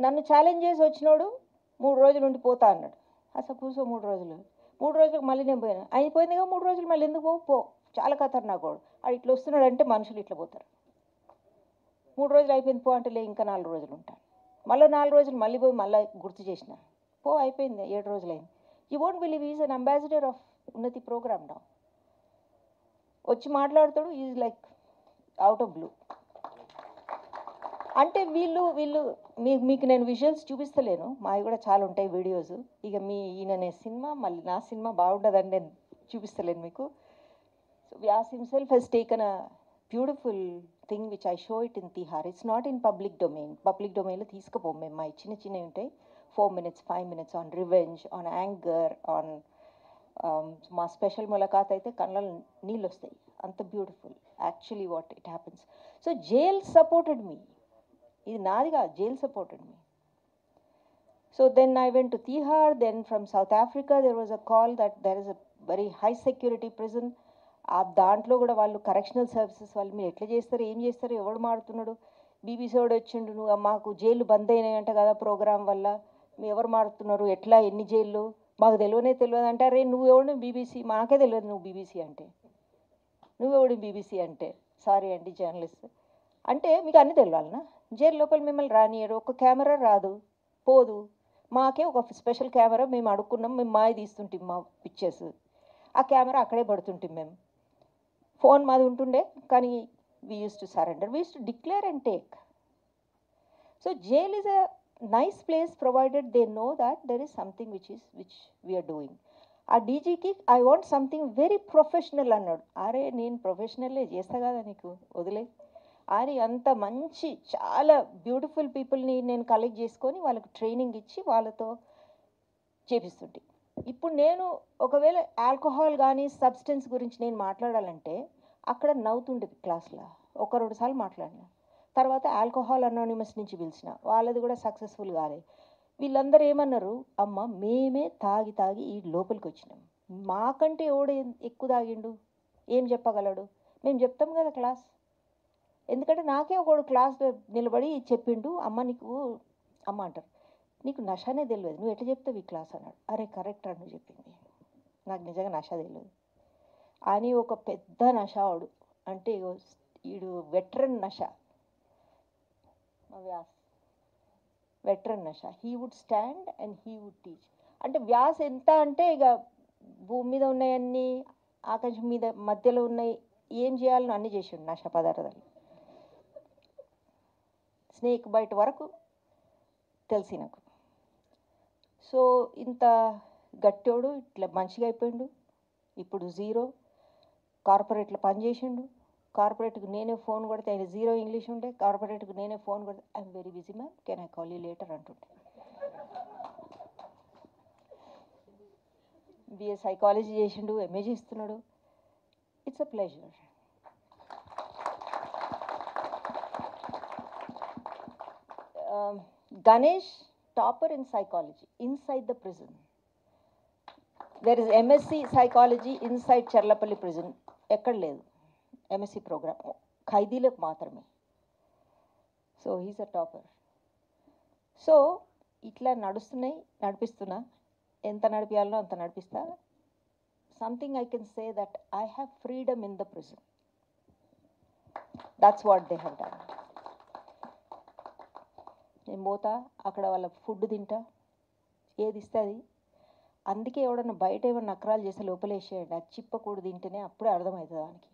నన్ను ఛాలెంజ్ చేసి వచ్చినోడు 3 రోజులు ఉండి పోతా అన్నాడు. అసలు కూర్చో 3 రోజులు. 3 రోజులకు మళ్ళీ నేను పోయాను. అయిపోయిందిగా 3 రోజులు, మళ్ళీ ఎందుకు పో చాలా ఖతర్నాక్ వాడు. అది ఇట్లా వస్తున్నాడంటే మనుషులు ఇట్లా పోతారు. 3 రోజులు అయిపోయింది పో అంటే లే ఇంకా 4 రోజులు ఉంటాను. మళ్ళీ 4 రోజులు మళ్ళీ పోయి మళ్ళీ గుర్తు చేసిన పో అయిపోయింది 7 రోజులైంది. You won't believe is an ambassador of Unnati programme నా. వచ్చి మాట్లాడతాడు, is like out of blue. అంటే వీళ్ళు మీకు నేను విజువల్స్ చూపిస్తలేను, మావి కూడా చాలా ఉంటాయి వీడియోస్. ఇక ఈయననే సినిమా మళ్ళీ నా సినిమా బాగుంటుందని నేను చూపిస్తలేను మీకు. So was himself he's taken a beautiful thing which I show it in Tihar. It's not in public domain. Public డొమైన్లో తీసుకుపోం మేము. మా చిన్నవి ఉంటాయి 4 minutes 5 minutes on revenge, on anger, on మా స్పెషల్ ములాఖాత్ అయితే కళ్ళలో నీళ్ళు వస్తాయి, అంత beautiful actually what it happens. So jail supported me, ఇది నాది కాదు, jail supported me. So then I went to Tihar. Then from South Africa there was a call that there is a very high security prison. దాంట్లో కూడా వాళ్ళు correctional services వాళ్ళు మీరు ఎట్లా చేస్తారు, ఏం చేస్తారు, ఎవడు మారుతున్నాడు, బీబీసీ వాడు వచ్చిండు, నువ్వు మాకు జైలు బంద్ అయినాయంట కదా ప్రోగ్రామ్ వల్ల, మీ ఎవరు మారుతున్నారు, ఎట్లా ఎన్ని జైళ్ళు మాకు తెలియదు అంటే, అరే నువ్వెవడు బీబీసీ, మాకే తెలియదు నువ్వు బీబీసీ అంటే, నువ్వెవడు బీబీసీ అంటే, సారీ అండి జర్నలిస్ట్ అంటే మీకు అన్నీ తెలియాలనా? జైలు లోపల మిమ్మల్ని రానియరు, ఒక కెమెరా రాదు పోదు, మాకే ఒక స్పెషల్ కెమెరా మేము అడుక్కున్నాం, మేము మాయ తీస్తుంటాం మా పిక్చర్స్, ఆ కెమెరా అక్కడే పడుతుంటాం మేము. ఫోన్ మాది ఉంటుండే కానీ we use to surrender, we use to declare and take. So jail is a nice place provided they know that there is something which we are doing. ఆ డీజీకి I want something very professional అన్నాడు. అరే నేను ప్రొఫెషనల్లే చేస్తా కదా నీకు వదిలే అని, అంత మంచి చాలా బ్యూటిఫుల్ పీపుల్ని నేను కలెక్ట్ చేసుకొని వాళ్ళకు ట్రైనింగ్ ఇచ్చి వాళ్ళతో చేపిస్తుంటే. ఇప్పుడు నేను ఒకవేళ ఆల్కహాల్ కానీ సబ్స్టెన్స్ గురించి నేను మాట్లాడాలంటే అక్కడ నవ్వుతుండేది క్లాస్లో, 1-2 సార్లు మాట్లాడినా. తర్వాత ఆల్కహాల్ అనానిమస్ నుంచి పిలిచిన, వాళ్ళది కూడా సక్సెస్ఫుల్ కాలేదు. వీళ్ళందరూ ఏమన్నారు, అమ్మ మేమే తాగి ఈ లోపలికి వచ్చినాం, మాకంటే ఎవడు ఎక్కువ తాగిండు ఏం చెప్పగలడు, మేము చెప్తాం కదా క్లాస్. ఎందుకంటే నాకే ఒకడు క్లాస్లో నిలబడి చెప్పిండు, అమ్మ నీకు అమ్మ అంటారు నీకు నషనే తెలియదు, నువ్వు ఎట్లా చెప్తావు ఈ క్లాస్ అన్నాడు. అరే కరెక్ట్ అని నువ్వు చెప్పింది, నాకు నిజంగా నష తెలియదు అని. ఒక పెద్ద నషావాడు అంటే వీడు వెటరన్ నష, వ్యాస్ వెటరన్ నష. He would stand and he would teach. అంటే వ్యాస్ ఎంత అంటే ఇక భూమి మీద ఉన్నాయన్నీ ఆకాశం మీద మధ్యలో ఉన్నాయి, ఏం చేయాలని అన్నీ చేసిండు నష పదార్థాలు. స్నేక్ బయట వరకు తెలిసి నాకు. సో ఇంత గట్టోడు ఇట్లా మంచిగా అయిపోయిండు. ఇప్పుడు 0 కార్పొరేట్లో పనిచేసిండు. కార్పొరేట్కి నేనే ఫోన్ కొడితే ఆయన 0 ఇంగ్లీష్ ఉండే, కార్పొరేట్కి నేనే ఫోన్ కొడితే I'm very busy ma'am can I call you later అంటుండే. బిఏ సైకాలజీ చేసిండు, ఎంఏ చేస్తున్నాడు. It's a pleasure. Ganesh topper in psychology inside the prison. There is MSc psychology inside Cherlapalli prison. ఎక్కడ లేదు ఎంఎస్సి ప్రోగ్రామ్, ఖైదీలకు మాత్రమే. So he's a topper. సో ఇట్లా నడిపిస్తున్నా, ఎంత నడిపించాలో అంత నడిపిస్తా. Something I can say that I have freedom in the prison. That's what they have done. నేను పోతా అక్కడ వాళ్ళ ఫుడ్ తింటా, ఏది ఇస్తే అది. అందుకే ఎవడన్నా బయట ఏమన్నా నకరాలు చేస్తే లోపలేసేయండి, అది చిప్పకూడదు తింటేనే అప్పుడే అర్థమవుతుంది వానికి.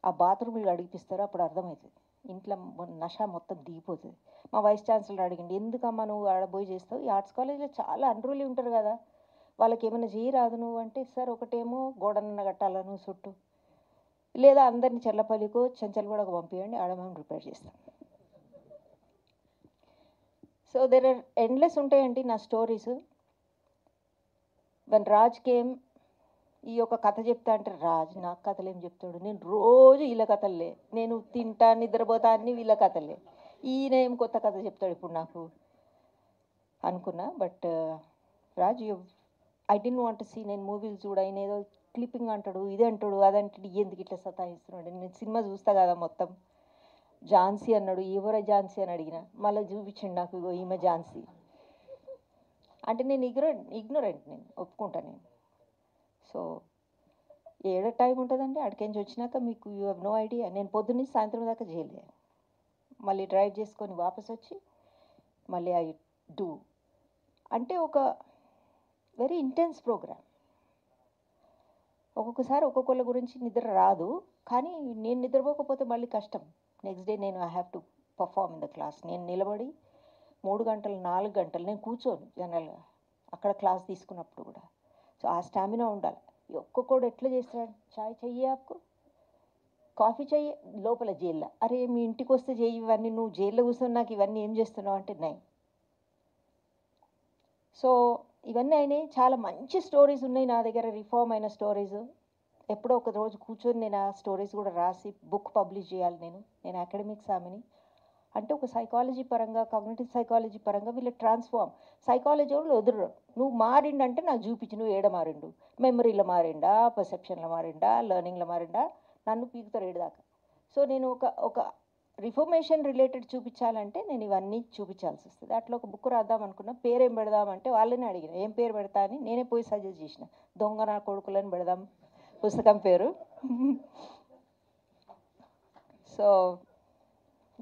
ఆ బాత్రూమ్లు అడిగిపిస్తారు అప్పుడు అర్థమవుతుంది, ఇంట్లో నష మొత్తం దిగిపోతుంది. మా వైస్ ఛాన్సలర్ అడిగింది, ఎందుకమ్మా నువ్వు ఆడబోయి చేస్తావు, ఈ ఆర్ట్స్ కాలేజీలో చాలా అన్రూలీ ఉంటారు కదా, వాళ్ళకి ఏమైనా చేయరాదు నువ్వు అంటే, సార్ ఒకటేమో గోడనన్న కట్టాలా నువ్వు చుట్టూ, లేదా అందరినీ చెర్లపల్లికో చెంచల్గూడకు పంపించండి, ఆడ మేము రిపేర్ చేస్తాం. సో దెర్ ఆర్ ఎండ్లెస్ ఉంటాయండి నా స్టోరీస్. వెన్ రాజ్ కేమ్, ఈ యొక్క కథ చెప్తా అంటే, రాజ్ నాకు కథలు ఏం చెప్తాడు, నేను రోజు వీళ్ళ కథలే, నేను తింటా నిద్రపోతా అన్నీ వీళ్ళ కథలే, ఈయన ఏం కొత్త కథ చెప్తాడు ఇప్పుడు నాకు అనుకున్నా. But Raj I don't want to see, నేను మూవీలు చూడ, ఆయన ఏదో క్లిప్పింగ్ అంటాడు, ఇది అంటాడు, అదంటాడు, ఎందుకు ఇట్లా సతాయిస్తున్నాడు, నేను సినిమా చూస్తా కదా మొత్తం. ఝాన్సీ అన్నాడు, ఎవరో ఝాన్సీ అని అడిగిన, మళ్ళీ చూపించండి నాకు, ఇగో ఈమె ఝాన్సీ అంటే నేను ఇగ్నోరెంట్ నేను ఒప్పుకుంటా నేను. సో ఏడ టైం ఉంటుందండి అక్కడికి వచ్చినాక మీకు యూ హ్యావ్ నో ఐడియా. నేను పొద్దున్నే సాయంత్రం దాకా చేయలే, మళ్ళీ డ్రైవ్ చేసుకొని వాపస్ వచ్చి మళ్ళీ ఐ డూ. అంటే ఒక వెరీ ఇంటెన్స్ ప్రోగ్రామ్. ఒక్కొక్కసారి ఒక్కొక్కళ్ళ గురించి నిద్ర రాదు, కానీ నేను నిద్రపోకపోతే మళ్ళీ కష్టం. నెక్స్ట్ డే నేను I have to perform in the class. నేను నిలబడి 3 గంటలు 4 గంటలు నేను కూర్చోను జనరల్గా అక్కడ క్లాస్ తీసుకున్నప్పుడు కూడా. సో ఆ స్టామినా ఉండాలి. ఒక్కొక్కడు ఎట్లా చేస్తాడు, చాయ్ చెయ్యి ఆపుకో, కాఫీ చెయ్యి, లోపల జైల్లో. అరే మీ ఇంటికి వస్తే చెయ్యి ఇవన్నీ, నువ్వు జైల్లో కూర్చొని నాకు ఇవన్నీ ఏం చేస్తున్నావు అంటే నై. సో ఇవన్నీ అయినాయి. చాలా మంచి స్టోరీస్ ఉన్నాయి నా దగ్గర, రిఫార్మ్ అయిన స్టోరీస్. ఎప్పుడో ఒక రోజు కూర్చొని నేను ఆ స్టోరీస్ కూడా రాసి బుక్ పబ్లిష్ చేయాలి. నేను అకాడమిక్స్ ఆమెని. అంటే ఒక సైకాలజీ పరంగా, కాగ్నిటివ్ సైకాలజీ పరంగా వీళ్ళు ట్రాన్స్ఫార్మ్. సైకాలజీ వాళ్ళు వదలరు. నువ్వు మారిండంటే నాకు చూపించు, నువ్వు ఏడ మారిండు, మెమరీలో మారిండా, పర్సెప్షన్లో మారిండా, లెర్నింగ్లో మారిండా, నన్ను పీకుతారు ఏడుదాకా. సో నేను ఒక రిఫర్మేషన్ రిలేటెడ్ చూపించాలంటే నేను ఇవన్నీ చూపించాల్సి వస్తుంది. అట్లా ఒక బుక్ రాద్దాం అనుకున్నా. పేరు ఏం పెడదామంటే వాళ్ళని అడిగిన ఏం పేరు పెడతా అని. నేనే పోయి సజెస్ట్ చేసిన, దొంగ నా కొడుకులని పెడదాం పుస్తకం పేరు. సో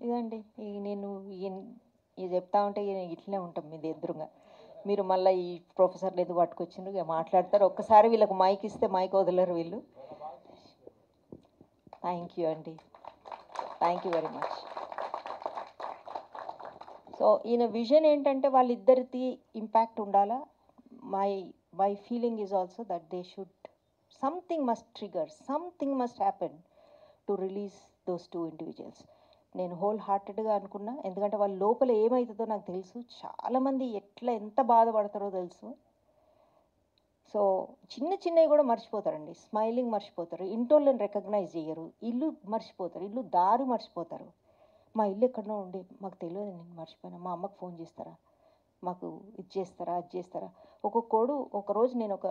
ఇదండి. నేను ఇది చెప్తా ఉంటే ఇట్లనే ఉంటాం మీది ఎదురుగా. మీరు మళ్ళీ ఈ ప్రొఫెసర్లు ఎందుకు పట్టుకొచ్చిండ్రు, ఇక మాట్లాడతారు. ఒక్కసారి వీళ్ళకి మైక్ ఇస్తే మైక్ వదలరు వీళ్ళు. థ్యాంక్ యూ అండి, thank you very much. So ఈయన విజన్ ఏంటంటే వాళ్ళిద్దరిది ఇంపాక్ట్ ఉండాలా. My feeling is also that they should, something must trigger, something must happen to release those 2 individuals. నేను హోల్ హార్టెడ్గా అనుకున్నా, ఎందుకంటే వాళ్ళ లోపల ఏమవుతుందో నాకు తెలుసు. చాలామంది ఎంత బాధపడతారో తెలుసు. సో చిన్నవి కూడా మర్చిపోతారండి. స్మైలింగ్ మర్చిపోతారు, ఇంటోళ్ళని రికగ్నైజ్ చేయరు, ఇల్లు మర్చిపోతారు, ఇల్లు దారి మర్చిపోతారు. మా ఇల్లు ఎక్కడో ఉండే మాకు తెలియదు, నేను మర్చిపోయినా, మా అమ్మకు ఫోన్ చేస్తారా, మాకు ఇది చేస్తారా, అది చేస్తారా. ఒకరోజు నేను ఒక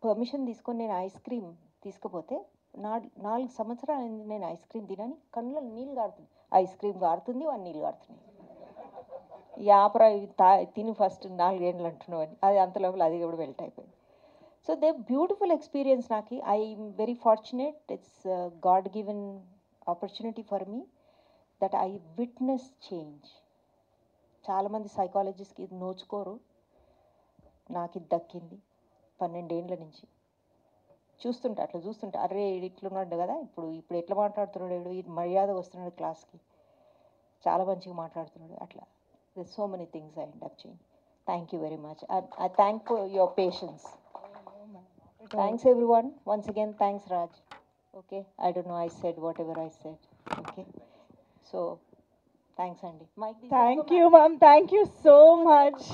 పర్మిషన్ తీసుకొని నేను ఐస్ క్రీమ్ తీసుకుపోతే 4 సంవత్సరాలు నేను ఐస్ క్రీమ్ తినని, కళ్ళలో నీళ్ళు గారుతుంది. ఐస్ క్రీమ్ గారుతుంది, వాడిని నీళ్ళు గారుతున్నాయి. యాపరా తిని ఫస్ట్ 4 ఏళ్ళు అంటున్నావు అని, అది అంత లోపల అది కూడా వెల్ట్ అయిపోయింది. So they beautiful experience. నాకు I'm very fortunate. It's God given opportunity for me that I witness change. చాలామంది సైకాలజిస్ట్కి ఇది నోచుకోరు, నాకు ఇది దక్కింది. 12 ఏళ్ళ నుంచి అట్లా చూస్తుంటా, అరే ఇట్లున్నాడు కదా, ఇప్పుడు ఎట్లా మాట్లాడుతున్నాడు, ఈ మర్యాద వస్తున్నాడు క్లాస్కి, చాలా మంచిగా మాట్లాడుతున్నాడు. అట్లా so many things I end up change. Thank you very much. I thank for your patience. Thanks everyone. Once again, thanks Raj. Okay, I don't know, I said whatever I said. Okay, so thanks Andy. Mike, thank you ma'am, thank you so much.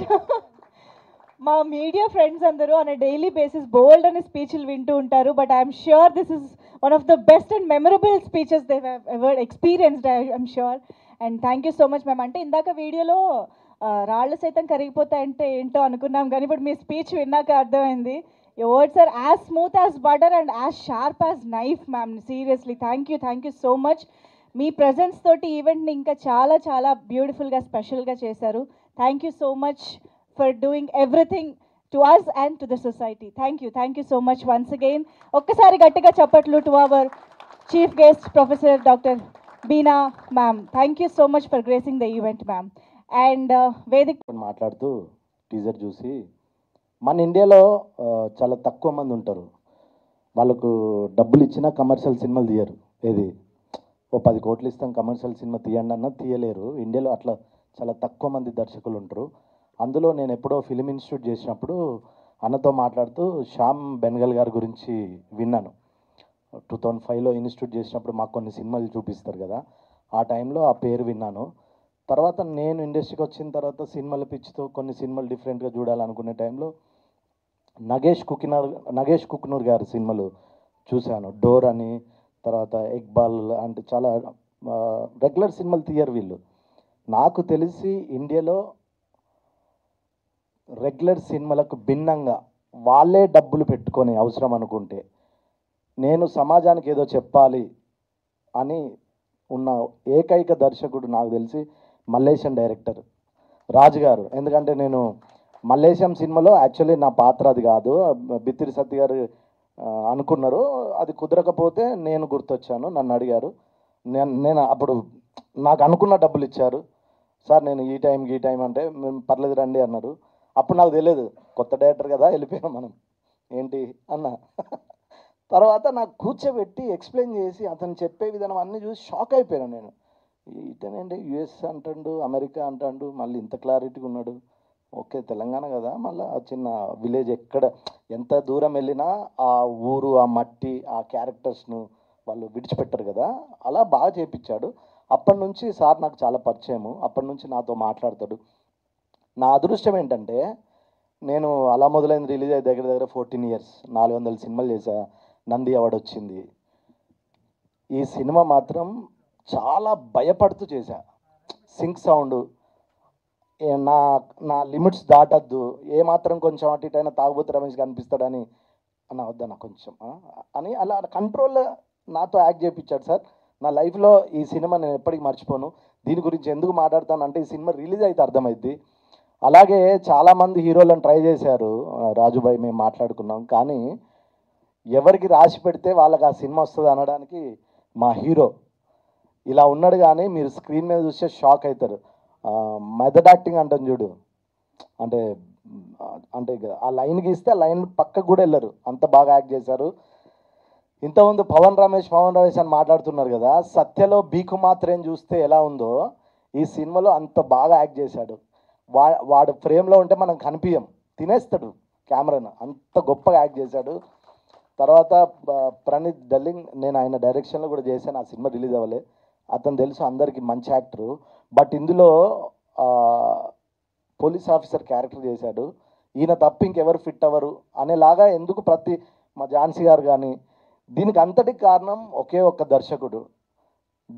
మా media friends అందరూ on daily basis బోల్డ్ అనే స్పీచ్లు వింటూ ఉంటారు, but I'm sure this is one of the best and memorable speeches they have ever experienced, I'm sure. And thank you so much ma'am. అంటే ఇందాక వీడియోలో రాళ్ళు సైతం కరిగిపోతాయంటే ఏంటో అనుకున్నాం, కానీ ఇప్పుడు మీ స్పీచ్ విన్నాక అర్థమైంది. Your words are as smooth as butter and as sharp as knife, ma'am. Seriously, thank you so much. మీ ప్రెజెన్స్ తోటి ఈవెంట్ని ఇంకా చాలా చాలా బ్యూటిఫుల్గా స్పెషల్గా చేశారు. Thank you so much for doing everything to us and to the society. Thank you so much once again. ఒక్కసారి గట్టిగా చప్పట్లు to our chief guest professor doctor Beena ma'am. Thank you so much for gracing the event ma'am. And Vedic మాట్లాడుతూ teaser చూసి, మన ఇండియాలో చాలా తక్కువ మంది ఉంటారు, వాళ్ళకు డబ్బులు ఇచ్చినా కమర్షియల్ సినిమాలు తీయరు. ఏది ఓ 10 కోట్లు ఇస్తాం కమర్షియల్ సినిమా తీయండి అన్న తీయలేరు. ఇండియాలో అట్లా చాలా తక్కువ మంది దర్శకులు ఉంటారు. అందులో నేను ఎప్పుడో ఫిలిం ఇన్స్టిట్యూట్ చేసినప్పుడు అన్నతో మాట్లాడుతూ శ్యామ్ బెనగల్ గారి గురించి విన్నాను. 2005లో ఇన్స్టిట్యూట్ చేసినప్పుడు మాకు కొన్ని సినిమాలు చూపిస్తారు కదా, ఆ టైంలో ఆ పేరు విన్నాను. తర్వాత నేను ఇండస్ట్రీకి వచ్చిన తర్వాత సినిమాల పిచ్చితో కొన్ని సినిమాలు డిఫరెంట్గా చూడాలనుకునే టైంలో నగేష్ కుక్నూర్ గారి సినిమాలు చూశాను. డోర్ అని, తర్వాత ఇక్బాల్, అంటే చాలా రెగ్యులర్ సినిమాలు తీయరు వీళ్ళు. నాకు తెలిసి ఇండియాలో రెగ్యులర్ సినిమాలకు భిన్నంగా వాళ్ళే డబ్బులు పెట్టుకొని అవసరం అనుకుంటే నేను సమాజానికి ఏదో చెప్పాలి అని ఉన్న ఏకైక దర్శకుడు నాకు తెలిసి మల్లేశన్ డైరెక్టర్ రాజు గారు. ఎందుకంటే నేను మల్లేశం సినిమాలో యాక్చువల్లీ నా పాత్ర అది కాదు, బిత్తిరి సత్య గారు అనుకున్నారు. అది కుదరకపోతే నేను గుర్తొచ్చాను, నన్ను అడిగారు. నేను అప్పుడు నాకు అనుకున్న డబ్బులు ఇచ్చారు. సార్ నేను ఈ టైం అంటే మేము పర్లేదు రండి అన్నారు. అప్పుడు నాకు తెలియదు, కొత్త డైరెక్టర్ కదా, వెళ్ళిపోయాం మనం ఏంటి అన్న. తర్వాత నాకు కూర్చోబెట్టి ఎక్స్ప్లెయిన్ చేసి అతను చెప్పే విధానం అన్నీ చూసి షాక్ అయిపోయాను నేను. ఇతనండి యుఎస్ అంటాడు, అమెరికా అంటాడు, మళ్ళీ ఇంత క్లారిటీగా ఉన్నాడు. ఓకే తెలంగాణ కదా, మళ్ళీ ఆ చిన్న విలేజ్, ఎక్కడ ఎంత దూరం వెళ్ళినా ఆ ఊరు, ఆ మట్టి, ఆ క్యారెక్టర్స్ను వాళ్ళు విడిచిపెట్టరు కదా, అలా బాగా చేయించాడు. అప్పటి నుంచి సార్ నాకు చాలా పరిచయము, అప్పటి నుంచి నాతో మాట్లాడతాడు. నా అదృష్టం ఏంటంటే నేను అలా మొదలైంది రిలీజ్ అయ్యి దగ్గర 14 years, 400 సినిమాలు చేశా, నంది అవార్డు వచ్చింది. ఈ సినిమా మాత్రం చాలా భయపడుతూ చేశా. సింక్ సౌండ్ నా నా లిమిట్స్ దాటద్దు, ఏమాత్రం కొంచెం అటు ఇటు అయినా తాగుబోతు రమేష్ కనిపిస్తాడని అన్న వద్దన్న కొంచెం అని అలా కంట్రోల్ నాతో యాక్ట్ చేయించాడు సార్. నా లైఫ్లో ఈ సినిమా నేను ఎప్పటికీ మర్చిపోను. దీని గురించి ఎందుకు మాట్లాడతానంటే ఈ సినిమా రిలీజ్ అయితే అర్థమైద్ది. అలాగే చాలామంది హీరోలను ట్రై చేశారు, రాజుబాయ్ మేము మాట్లాడుకున్నాం, కానీ ఎవరికి రాసి పెడితే వాళ్ళకి ఆ సినిమా వస్తుంది అనడానికి మా హీరో ఇలా ఉన్నాడు. కానీ మీరు స్క్రీన్ మీద చూస్తే షాక్ అవుతారు. మెథడ్ యాక్టింగ్ అంటాం చూడు, అంటే అంటే ఆ లైన్ గీస్తే ఆ లైన్ పక్కకు కూడా వెళ్ళరు, అంత బాగా యాక్ట్ చేశారు. ఇంతకుముందు పవన్ రమేష్ అని మాట్లాడుతున్నారు కదా, సత్యలో బీకు మాత్రం చూస్తే ఎలా ఉందో ఈ సినిమాలో అంత బాగా యాక్ట్ చేశాడు. వాడు ఫ్రేమ్లో ఉంటే మనం కనిపించం, తినేస్తాడు కెమెరాను, అంత గొప్పగా యాక్ట్ చేశాడు. తర్వాత ప్రణీత్ డల్లింగ్, నేను ఆయన డైరెక్షన్లో కూడా చేశాను, ఆ సినిమా రిలీజ్ అవ్వలే. అతను తెలుసు అందరికీ, మంచి యాక్టరు. బట్ ఇందులో పోలీస్ ఆఫీసర్ క్యారెక్టర్ చేశాడు. ఈయన తప్ప ఇంకెవరు ఫిట్ అవ్వరు అనేలాగా ఎందుకు మా ఝాన్సీ గారు కానీ, దీనికి అంతటికి కారణం ఒకే ఒక్క దర్శకుడు.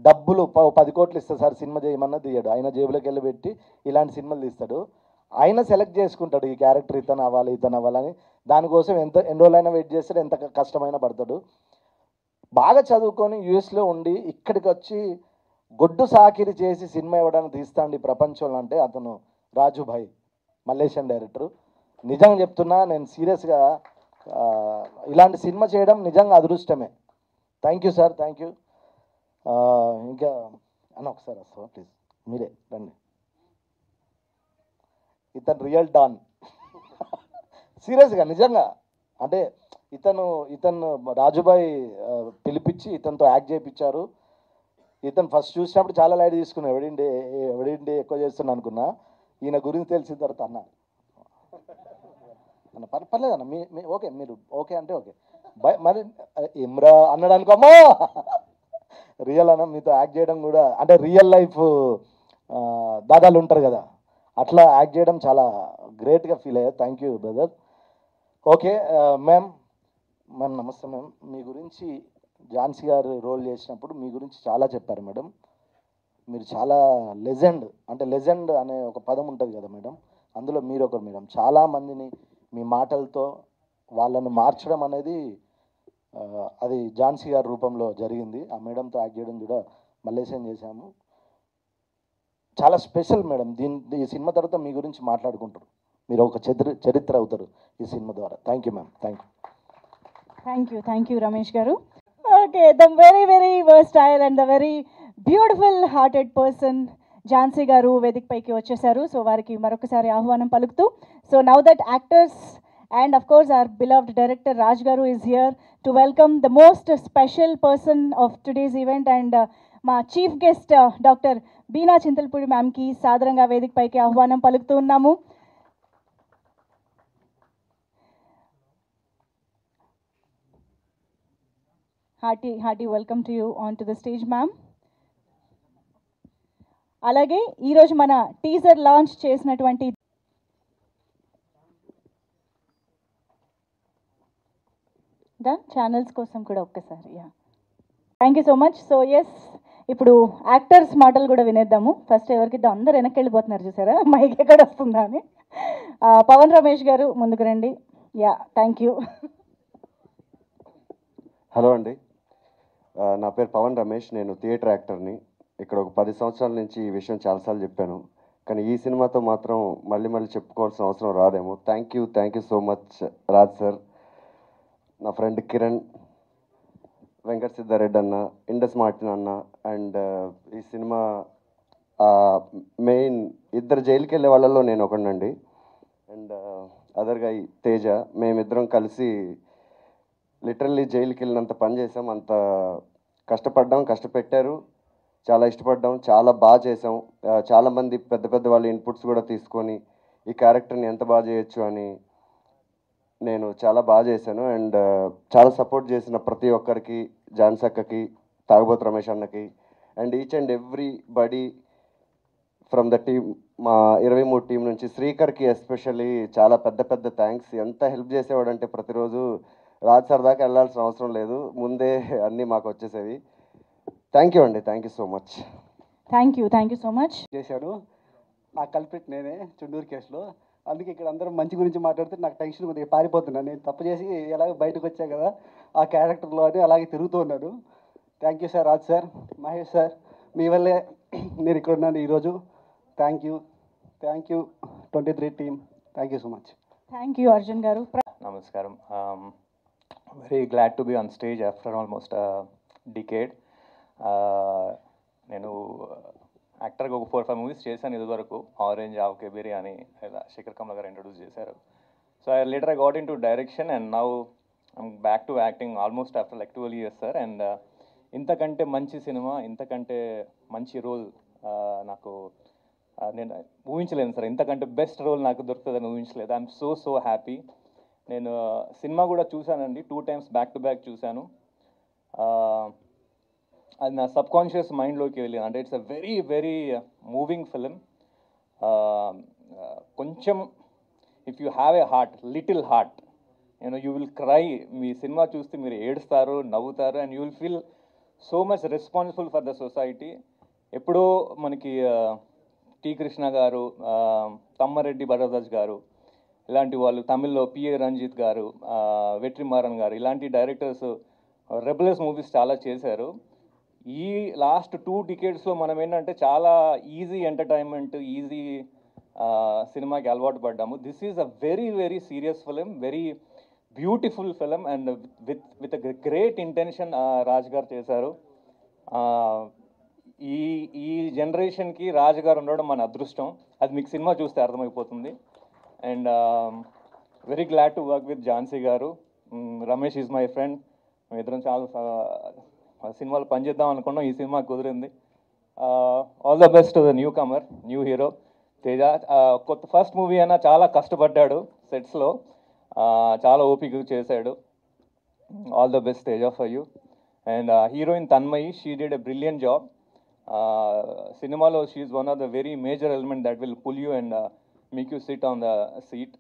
డబ్బులు 10 కోట్లు ఇస్తా సార్ సినిమా చేయమన్నా తీయడు, ఆయన జేబులోకి వెళ్ళి పెట్టి ఇలాంటి సినిమాలు తీస్తాడు. ఆయన సెలెక్ట్ చేసుకుంటాడు ఈ క్యారెక్టర్ ఇతను అవ్వాలని. దానికోసం ఎన్ని రోజులైనా వెయిట్ చేస్తాడు, ఎంత కష్టమైనా పడతాడు. బాగా చదువుకొని యూఎస్లో ఉండి ఇక్కడికి వచ్చి గొడ్డు సాకిరి చేసి సినిమా ఇవ్వడానికి తీస్తాండి ప్రపంచంలో అంటే అతను రాజుభాయ్, మలేషియన్ డైరెక్టరు. నిజంగా చెప్తున్నా, నేను సీరియస్గా ఇలాంటి సినిమా చేయడం నిజంగా అదృష్టమే. Thank you sir, thank you. ఇంకా అన్న ఒకసారి వస్తావా ప్లీజ్, మీరే రండి. ఇతను రియల్ డాన్, సీరియస్గా నిజంగా. అంటే ఇతను రాజుబాయ్ పిలిపించి ఇతనితో యాక్ట్ చేయించారు. ఇతను ఫస్ట్ చూసినప్పుడు చాలా లైట్ తీసుకున్నాను, ఎవడిండి ఎక్కువ చేస్తున్నా అనుకున్నా. ఈయన గురించి తెలిసిన తర్వాత అన్న పర్లేదన్న, మీ ఓకే, మీరు ఓకే అంటే ఓకే, మరి ఇమ్రా అన్నాడు అనుకోమో. రియల్ అన్న, మీతో యాక్ట్ చేయడం కూడా అంటే రియల్ లైఫ్ దాదాలు ఉంటారు కదా, అట్లా యాక్ట్ చేయడం చాలా గ్రేట్గా ఫీల్ అయ్యా. Thank you brother. Okay ma'am నమస్తే మ్యామ్. మీ గురించి ఝాన్సీ గారు రోల్ చేసినప్పుడు మీ గురించి చాలా చెప్పారు మేడం. మీరు చాలా లెజెండ్ అనే ఒక పదం ఉంటుంది కదా మేడం, అందులో మీరు ఒకరు మేడం. చాలామందిని మీ మాటలతో వాళ్ళను మార్చడం అనేది అది ఝాన్సీ గారి రూపంలో జరిగింది. ఆ మేడంతో యాక్ట్ చేయడం కూడా మల్లేశం చేశాము. చాలా స్పెషల్ మేడం. ఈ సినిమా తర్వాత మీ గురించి మాట్లాడుకుంటారు, మీరు ఒక చరిత్ర అవుతారు ఈ సినిమా ద్వారా. Thank you ma'am, thank you Ramesh గారు. Okay, the very versatile and the very beautiful hearted person Jhansi గారు వేదిక పైకి వచ్చేసారు. సో వారికి మరొకసారి ఆహ్వానం పలుకుతూ, so now that actors and of course our beloved director Raj Garu is here to welcome the most special person of today's event and ma chief guest Dr. Beena Chintalpudi ma'am ki sadaranga vedik paiki ahvanam paluktu unnamu. Hearty welcome to you onto the stage ma'am. అలాగే ఈరోజు మన teaser launch చేసినటువంటి channels కోసం కూడా ఒక్కసారి thank you so much. So yes, ఇప్పుడు actors మాటలు కూడా వినేద్దాము. ఫస్ట్ ఎవరికిద్దాం, అందరు వెనక్కి వెళ్ళిపోతున్నారు చూసారా, మైక్ ఎక్కడ వస్తుందా అని. పవన్ రమేష్ గారు ముందుకు రండి. Thank you. హలో అండి, నా పేరు పవన్ రమేష్, నేను థియేటర్ యాక్టర్ని. ఇక్కడ ఒక 10 సంవత్సరాల నుంచి ఈ విషయం చాలాసార్లు చెప్పాను, కానీ ఈ సినిమాతో మాత్రం మళ్ళీ మళ్ళీ చెప్పుకోవాల్సిన అవసరం రాదేమో. Thank you so much Raj sir, నా ఫ్రెండ్ కిరణ్, వెంకట్ సిద్ధారెడ్డి అన్న, ఇండస్ మార్టిన్ అన్న. అండ్ ఈ సినిమా మెయిన్ ఇద్దరు జైలుకి వెళ్ళే వాళ్ళలో నేను ఒకనండి. అండ్ అదర్ గై తేజ, మేమిద్దరం కలిసి లిటరల్లీ జైలుకి వెళ్ళినంత పని చేసాం, అంత కష్టపడ్డాం, కష్టపెట్టారు, చాలా ఇష్టపడ్డాం, చాలా బాగా చేసాం. చాలామంది పెద్ద పెద్ద వాళ్ళ ఇన్పుట్స్ కూడా తీసుకొని ఈ క్యారెక్టర్ని ఎంత బాగా చేయొచ్చు అని నేను చాలా బాగా చేశాను. అండ్ చాలా సపోర్ట్ చేసిన ప్రతి ఒక్కరికి, జాన్సక్కకి, తాగబోతు రమేష్ అన్నకి, and each and everybody from the team, మా 23 టీం నుంచి శ్రీకర్కి ఎస్పెషల్లీ చాలా పెద్ద పెద్ద థ్యాంక్స్. ఎంత హెల్ప్ చేసేవాడంటే ప్రతిరోజు రాజ్ సార్ దాకా వెళ్ళాల్సిన అవసరం లేదు, ముందే అన్నీ మాకు వచ్చేసేవి. థ్యాంక్ యూ అండి, thank you so much. Thank you so much. చేశాడు ఆ కల్పిట్ నేనే చుండూరు కేసులో. అందుకే ఇక్కడ అందరూ మంచి గురించి మాట్లాడితే నాకు టెన్షన్ కొద్దిగా పారిపోతున్నాను. నేను తప్పు చేసి ఎలాగో బయటకు వచ్చా కదా ఆ క్యారెక్టర్లో అని అలాగే తిరుగుతూ ఉన్నాను. Thank you sir, Raj sir, Mahesh sir, మీ వల్లే నేను ఇక్కడ ఉన్నాను ఈరోజు. Thank you 23 team, thank you so much. Thank you Arjun గారు. నమస్కారం. Very glad to be on stage after almost decade. నేను యాక్టర్గా ఒక 4-5 మూవీస్ చేశాను ఇదివరకు. ఆరెంజ్, ఆవకే బిర్యానీ, ఇలా శేఖర్ కమల గారు ఇంట్రొడ్యూస్ చేశారు. So I later I got in to direction and now I'm back to acting almost after like 12 years sir. And ఇంతకంటే మంచి సినిమా, ఇంతకంటే మంచి రోల్ నాకు నేను ఊహించలేను సార్. ఇంతకంటే బెస్ట్ రోల్ నాకు దొరుకుతుందని ఊహించలేదు. I'm so happy. నేను సినిమా కూడా చూశానండి, 2 times బ్యాక్ టు బ్యాక్ చూశాను. అది నా సబ్కాన్షియస్ మైండ్లోకి వెళ్ళింది. అంటే it's a very moving film. కొంచెం if you have a heart, little heart, you will cry. మీ సినిమా చూస్తే మీరు ఏడుస్తారు, నవ్వుతారు, and you will feel so much responsible for the society. ఎప్పుడో మనకి టి కృష్ణ గారు, తమ్మారెడ్డి భరద్వాజ్ గారు ఇలాంటి వాళ్ళు, తమిళ్లో పిఏ రంజిత్ గారు, వెట్రిమారన్ గారు, ఇలాంటి డైరెక్టర్స్ రెబలెస్ మూవీస్ చాలా చేశారు. ఈ లాస్ట్ 2 decades మనం ఏంటంటే చాలా ఈజీ ఎంటర్టైన్మెంట్, ఈజీ సినిమాకి అలవాటు పడ్డాము. This is a very serious film, very beautiful film, and with great intention Raj గారు చేశారు. ఈ జనరేషన్కి రాజ్ గారు ఉండడం మన అదృష్టం. అది మీకు సినిమా చూస్తే అర్థమైపోతుంది. And very glad to work with Jhansi గారు. Ramesh is my friend. మేమిద్దరం చాలా సినిమాలు పనిచేద్దాం అనుకున్నాం, ఈ సినిమా కుదిరింది. All the best the newcomer, new hero Teja. కొత్త ఫస్ట్ మూవీ అయినా చాలా కష్టపడ్డాడు సెట్స్లో, చాలా ఓపిక చేశాడు. All the best Teja for you. And heroine Tanmayi, she did a brilliant job. సినిమాలో she is one of the very major element that will pull you and make you sit on the seat.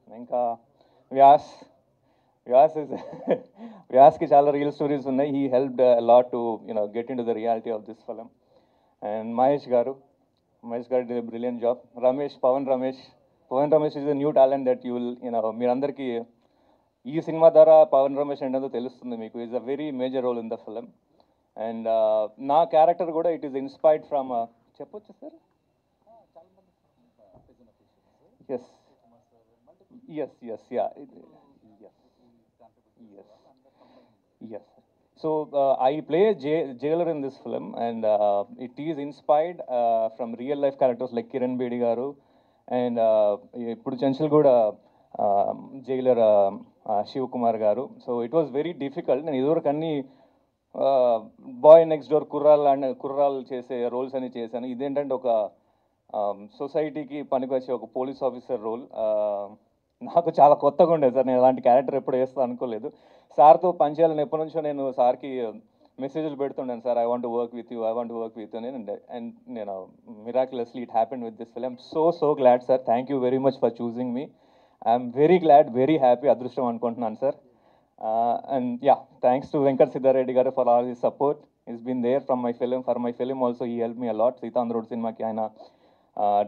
ఇంకా వ్యాస్కి చాలా real stories ఉన్నాయి. He helped lot to get in to the reality of this film. And Mahesh గారు did a brilliant job. Pavan Ramesh is a new talent that you will మీరందరికీ ఈ cinema ద్వారా పవన్ రమేష్ ఏంటో తెలుస్తుంది మీకు. Is a very major role in the film. And నా character కూడా it is inspired from చెప్పొచ్చు sir? Yes. So I play a jailer in this film, and it is inspired from real life characters like Kiran Bedi garu, and ippudu Chanchalgooda jailer Shiv Kumar garu. So it was very difficult. నేను ఇదివరకు అన్ని bye next door కుర్రాలు చేసే roles అని చేశాను. ఇదేంటంటే ఒక సొసైటీకి పనికొచ్చే ఒక పోలీస్ ఆఫీసర్ రోల్. నాకు చాలా కొత్తగా ఉండేది సార్. నేను అలాంటి క్యారెక్టర్ ఎప్పుడు వేస్తాను అనుకోలేదు. సార్తో పనిచేయాలని ఎప్పటి నుంచో నేను సార్కి మెసేజ్లు పెడుతుండాను, sir I want work with you and నేను miraculously it happened with this film. So glad sir. Thank you very much for choosing me. I'm very glad, very happy, అదృష్టం అనుకుంటున్నాను sir. And thanks to Venkat Siddhareddy గారు for all his support. Is been there for my film also. He help me a lot. సీతాంధ్ర road సినిమాకి ఆయన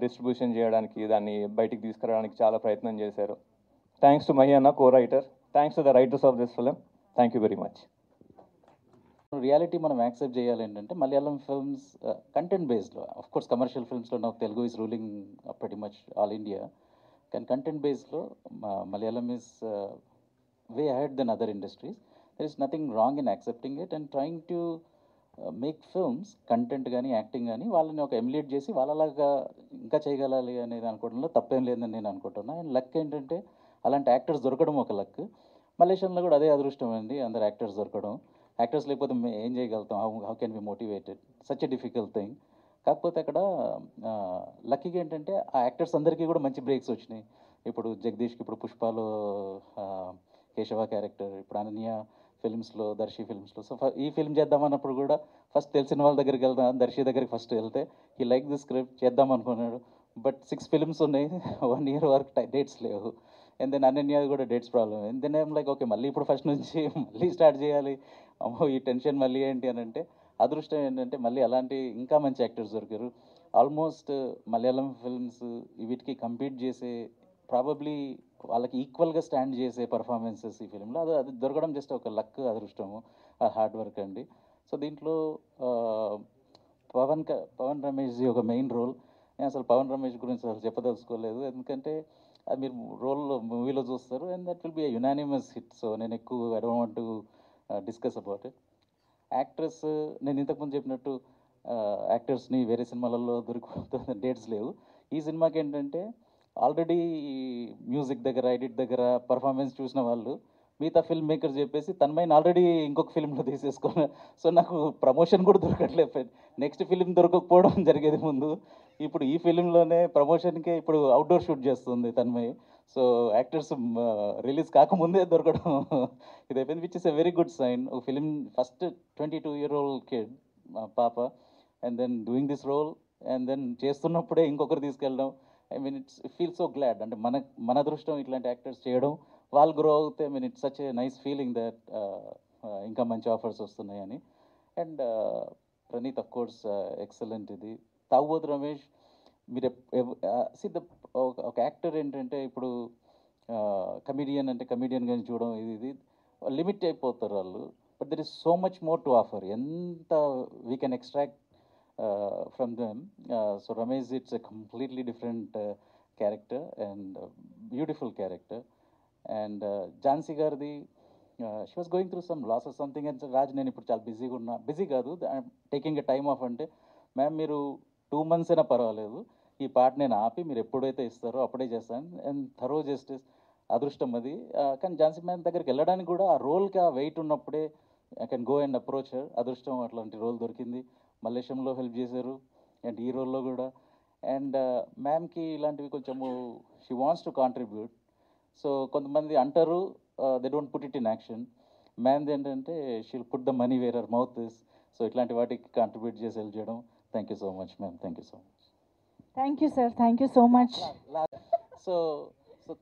distribution చేయడానికి, దాన్ని బయటికి తీసుకురావడానికి చాలా ప్రయత్నం చేశారు. థ్యాంక్స్ టు మహి అన్న, co writer. Thanks to the writers of this film. Thank you very much. Reality మనం యాక్సెప్ట్ చేయాలి ఏంటంటే మలయాళం ఫిల్మ్స్ కంటెంట్ బేస్డ్లో ఆఫ్ కోర్స్ కమర్షియల్ ఫిల్మ్స్లో నాకు Telugu is ruling pretty much all India, కానీ కంటెంట్ బేస్లో Malayalam is way ahead than other industries. There is nothing wrong in accepting it and trying to make films, content కానీ acting కానీ వాళ్ళని ఒక emulate చేసి వాళ్ళలాగా ఇంకా చేయగలాలి అనేది అనుకోవడంలో తప్పేం లేదని నేను అనుకుంటున్నాను. అండ్ లక్ ఏంటంటే అలాంటి యాక్టర్స్ దొరకడం ఒక లక్. మలేషియాలో కూడా అదే అదృష్టం అండి, అందరు యాక్టర్స్ దొరకడం. యాక్టర్స్ లేకపోతే మేము ఏం చేయగలుగుతాం, how can be motivated, such a difficult thing. కాకపోతే అక్కడ లక్కీగా ఏంటంటే ఆ యాక్టర్స్ అందరికీ కూడా మంచి బ్రేక్స్ వచ్చినాయి. ఇప్పుడు జగదీష్కి ఇప్పుడు పుష్పాలో కేశవ క్యారెక్టర్, ఇప్పుడు అనన్య ఫిల్మ్స్లో, దర్శి ఫిల్మ్స్లో. సో ఈ ఫిల్మ్ చేద్దామన్నప్పుడు కూడా ఫస్ట్ తెలిసిన వాళ్ళ దగ్గరికి వెళ్దాం, దర్శి దగ్గరికి ఫస్ట్ వెళ్తే ఈ లైక్ ది స్క్రిప్ట్ చేద్దాం అనుకున్నాడు. బట్ 6 ఫిల్మ్స్ ఉన్నాయి, 1 year వరకు డేట్స్ లేవు. అండ్ దెన్ అనన్య కూడా డేట్స్ ప్రాబ్లమ్. అండ్ దెన్ ఏం లైక్ ఓకే మళ్ళీ ఇప్పుడు ఫస్ట్ నుంచి మళ్ళీ స్టార్ట్ చేయాలి, అమ్మో ఈ టెన్షన్ మళ్ళీ ఏంటి అని అంటే, అదృష్టం ఏంటంటే మళ్ళీ అలాంటి ఇంకా మంచి యాక్టర్స్ దొరికారు. ఆల్మోస్ట్ మలయాళం ఫిల్మ్స్ వీటికి కంపీట్ చేసే, ప్రాబబ్లీ వాళ్ళకి ఈక్వల్గా స్టాండ్ చేసే పర్ఫార్మెన్సెస్ ఈ ఫిలింలో. అది దొరకడం జస్ట్ ఒక లక్, అదృష్టము, హార్డ్ వర్క్ అండి. సో దీంట్లో పవన్ రమేష్జీ ఒక మెయిన్ రోల్. నేను అసలు పవన్ రమేష్ గురించి అసలు చెప్పదలుచుకోలేదు, ఎందుకంటే అది మీరు మూవీలో చూస్తారు and that will be unanimous hit. So నేను ఎక్కువ I don't want to discuss about it. Actress నేను ఇంతకుముందు చెప్పినట్టు యాక్టర్స్ని వేరే సినిమాలలో దొరికిపోతున్న డేట్స్ లేవు. ఈ సినిమాకి ఏంటంటే ఆల్రెడీ మ్యూజిక్ దగ్గర, ఎడిట్ దగ్గర పర్ఫార్మెన్స్ చూసిన వాళ్ళు మిగతా ఫిల్మ్ మేకర్స్ చెప్పేసి తన్మయిని ఆల్రెడీ ఇంకొక ఫిల్మ్లో తీసేసుకున్నారు. సో నాకు ప్రమోషన్ కూడా దొరకట్లేదు. నెక్స్ట్ ఫిలిం దొరకకపోవడం జరిగేది ముందు, ఇప్పుడు ఈ ఫిలింలోనే ప్రమోషన్కే ఇప్పుడు అవుట్డోర్ షూట్ చేస్తుంది తన్మయి. సో యాక్టర్స్ రిలీజ్ కాకముందే దొరకడం ఇది అయిపోయింది, which is a very good sign. ఒక ఫిలిం ఫస్ట్ 22-year-old కిడ్ పాప, and then doing this role, and then చేస్తున్నప్పుడే ఇంకొకరు తీసుకెళ్ళడం. I mean it feel so glad. అంటే మన అదృష్టం ఇట్లాంటి యాక్టర్స్ చేయడం, వాళ్ళు గ్రో అవుతే. I mean it's such a nice feeling that ఇంకా మంచి ఆఫర్స్ వస్తున్నాయని. And Praneeth of course excellent. ఇది తాగుబోతు రమేష్, మీరు ఒక యాక్టర్ ఏంటంటే ఇప్పుడు కమిడియన్ అంటే కమిడియన్ కానీ చూడడం ఇది లిమిట్ అయిపోతారు వాళ్ళు. But there is so much more to offer, ఎంత we can extract from them. So Ramesh, it's a completely different character and beautiful character. And Jhansi Gardi, she was going through some loss or something, and Raj నేను ఇప్పుడు చాలా బిజీగా ఉన్నా, busy కాదు, taking a time of అంటే, ma'am మీరు 2 months అయినా పర్వాలేదు, ఈ పాట నేను ఆపి మీరు ఎప్పుడైతే ఇస్తారో అప్పుడే చేస్తాను. అండ్ థరో జస్టిస్, అదృష్టం అది. కానీ ఝాన్సీ మ్యామ్ దగ్గరికి వెళ్ళడానికి కూడా ఆ రోల్కి ఆ వెయిట్ ఉన్నప్పుడే I can go and approach her. అదృష్టం అట్లాంటి రోల్ దొరికింది. మలేషియంలో హెల్ప్ చేశారు అండ్ ఈ రోల్లో కూడా. అండ్ మ్యామ్కి ఇలాంటివి కొంచెము she wants to contribute. So కొంతమంది అంటారు they don't put it in action. మ్యామ్ది ఏంటంటే she'll put the money where her mouth is. So ఇట్లాంటి వాటికి కాంట్రిబ్యూట్ చేసి హెల్ప్ చేయడం. Thank you so much ma'am, thank you so much. Thank you sir, thank you so much. So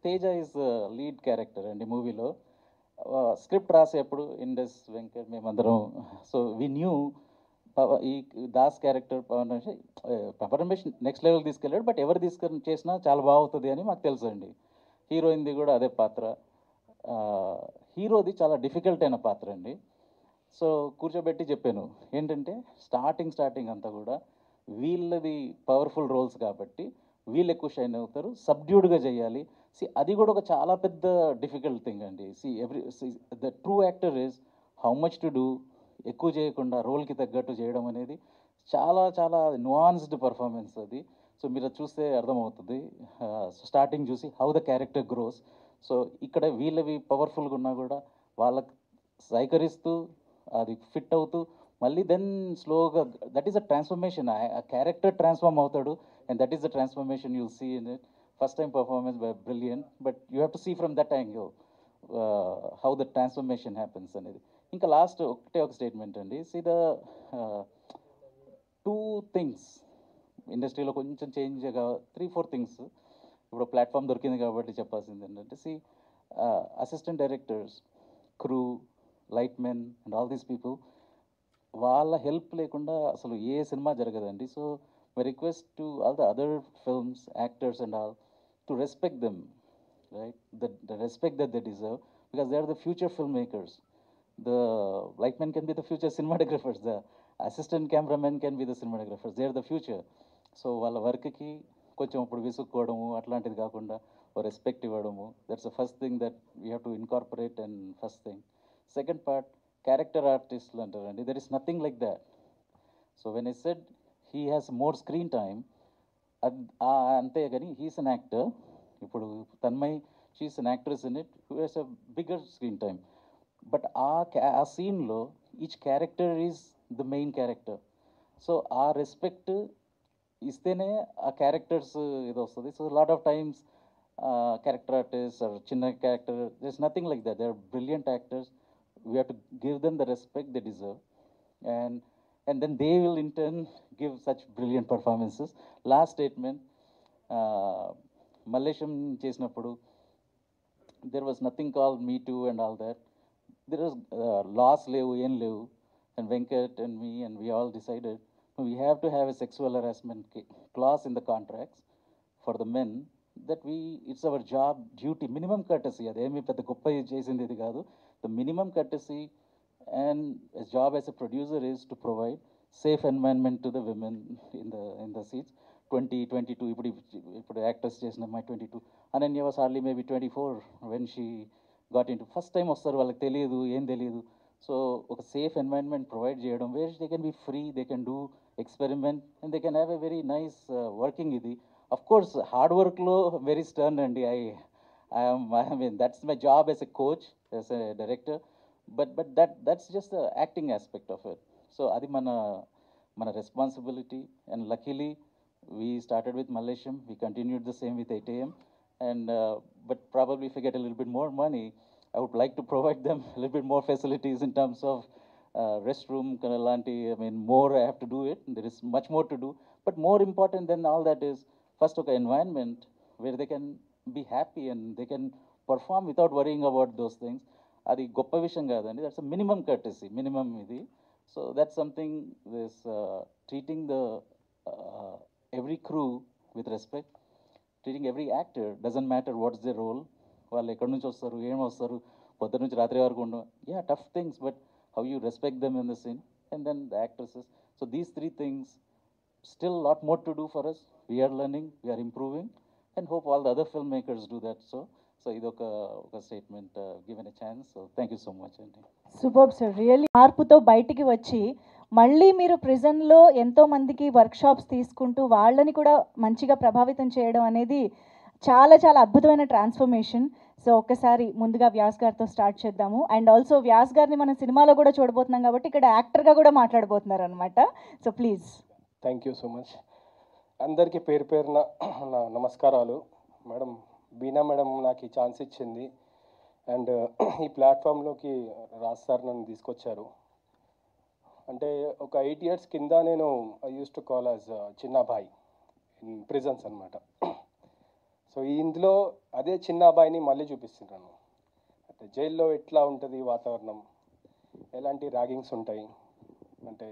Teja is lead character అండి మూవీలో. Script రాసేప్పుడు Indus Venkat మేమందరం, so we knew ఈ Das character Pavan Ramesh next level తీసుకెళ్ళాడు, but ఎవరు తీసుకొని చేసినా చాలా బాగుంటుంది అని మాకు తెలుసు అండి. హీరోయిన్ది కూడా అదే పాత్ర. హీరోది చాలా డిఫికల్ట్ అయిన పాత్ర అండి. సో కూర్చోబెట్టి చెప్పాను ఏంటంటే స్టార్టింగ్ అంతా కూడా వీళ్ళది పవర్ఫుల్ రోల్స్ కాబట్టి వీళ్ళు ఎక్కువ షైన్ అవుతారు, సబ్డ్యూడ్గా చేయాలి. అది కూడా ఒక చాలా పెద్ద డిఫికల్ట్ థింగ్ అండి. The true actor is how much to do, ఎక్కువ చేయకుండా రోల్కి తగ్గట్టు చేయడం అనేది చాలా చాలా నువాన్స్డ్ పర్ఫార్మెన్స్ అది. సో మీరు అది చూస్తే అర్థమవుతుంది. స్టార్టింగ్ చూసి how the character gross. So ఇక్కడ వీళ్ళవి పవర్ఫుల్గా ఉన్నా కూడా వాళ్ళకి సహకరిస్తూ అది ఫిట్ అవుతూ మళ్ళీ దెన్ స్లోగా దట్ ఈస్ అ ట్రాన్స్ఫర్మేషన్. ఆ క్యారెక్టర్ ట్రాన్స్ఫార్మ్ అవుతాడు and that is the transformation you'll see in it. First time performance by brilliant, but you have to see from that angle how the transformation happens అనేది. ఇంకా last ఒక statement అండి. See the 2 things ఇండస్ట్రీలో కొంచెం చేంజ్గా 3-4 things ఇప్పుడు platform దొరికింది కాబట్టి చెప్పాల్సింది ఏంటంటే, see assistant directors, crew, light men and all these people, వాళ్ళ హెల్ప్ లేకుండా అసలు ఏ సినిమా జరగదండి. So my request to all the other films, actors and all to respect them, right, the respect that they deserve, because they are the future filmmakers. the lightmen can be the future cinematographers, the assistant cameramen can be the cinematographers, they are the future. So వాళ్ళ వర్క్కి కొంచెం ఇప్పుడు విసుక్కోవడము అట్లాంటిది కాకుండా respect ఇవ్వడము, that's the first thing that we have to incorporate. And first thing. Second part, character ఆర్టిస్టులు అంటారండి, there is nothing like that. So when I said he has more screen time, అంతే కానీ హీస్ అన్ యాక్టర్. ఇప్పుడు Tanmay, she's an actress in it who has a bigger screen time. But ఆ సీన్లో each character is the main character. So ఆ respect ఇస్తేనే ఆ characters ఇది వస్తుంది. So lot of times character artist or చిన్న character, there is nothing like that. They are brilliant actors. We have to give them the respect they deserve, and then they will in turn give such brilliant performances. Last statement, Malaysian చేసినప్పుడు there was nothing called Me Too and all that. There was laws levu, ఏం లేవు. And Venkat and me and we all decided we have to have a sexual harassment clause in the contracts for the men, that it's our job, duty, minimum courtesy. అదేమి పెద్ద గొప్ప చేసింది ఇది కాదు. The minimum courtesy and his job as a producer is to provide safe environment to the women in the seats. 22 ఇప్పుడు actors చేసిన అమ్మాయి 22, Ananya was hardly maybe 24 when she got into. First time వస్తారు, వాళ్ళకి తెలియదు, ఏం తెలియదు. సో ఒక safe environment provide చేయడం, where they can be free, they can do experiment and they can have a very nice working. ఇది అఫ్ కోర్స్ హార్డ్ వర్క్లో very stern అండి. I mean that's my job as a coach, as a director, but that's just the acting aspect of it. So adi mana responsibility, and luckily we started with Malaysian, we continued the same with 8am, and but probably if I get a little bit more money, I would like to provide them a little bit more facilities in terms of restroom kanalanti. I mean more I have to do it, there is much more to do, but more important than all that is first okay environment where they can be happy and they can perform without worrying about those things. అది గొప్ప విషయం కాదండి, that's a minimum courtesy, minimum ఇది. So that's something this treating the every crew with respect, treating every actor, doesn't matter what's the role, వాళ్ళు ఎక్కడి నుంచి వస్తారు, ఏం వస్తారు, పొద్దు నుంచి రాత్రి వరకు ఉండవు, tough things, but how you respect them in the scene, and then the actresses. So these three things still lot more to do for us. We are learning, we are improving, and hope all the other filmmakers do that. So idoka statement given a chance. So thank you so much. Super sir, really మార్పుతో బయటికి వచ్చి మళ్ళీ మీరు ప్రిజన్లో ఎంతో మందికి workshops తీసుకుంటూ వాళ్ళని కూడా మంచిగా ప్రభావితం చేయడం అనేది చాలా చాలా అద్భుతమైన ట్రాన్స్ఫర్మేషన్. సో ఒక్కసారి ముందుగా వ్యాస్ గారితో స్టార్ట్ చేద్దాము. అండ్ ఆల్సో వ్యాస్ గారిని మనం సినిమాలో కూడా చూడబోతున్నాం కాబట్టి ఇక్కడ యాక్టర్గా కూడా మాట్లాడబోతున్నారు అనమాట. So please. Thank you so much. అందరికీ పేరు పేరున నా నమస్కారాలు. మేడం బీనా మేడం నాకు ఈ ఛాన్స్ ఇచ్చింది, అండ్ ఈ ప్లాట్ఫామ్లోకి రాజ్ సార్ నన్ను తీసుకొచ్చారు. అంటే ఒక 8 years కింద నేను I use to call as Chinnabhai in prisons అనమాట. సో ఇందులో అదే చిన్నాబాయిని మళ్ళీ చూపిస్తున్నాను. అంటే జైల్లో ఎట్లా ఉంటుంది వాతావరణం, ఎలాంటి ర్యాగింగ్స్ ఉంటాయి, అంటే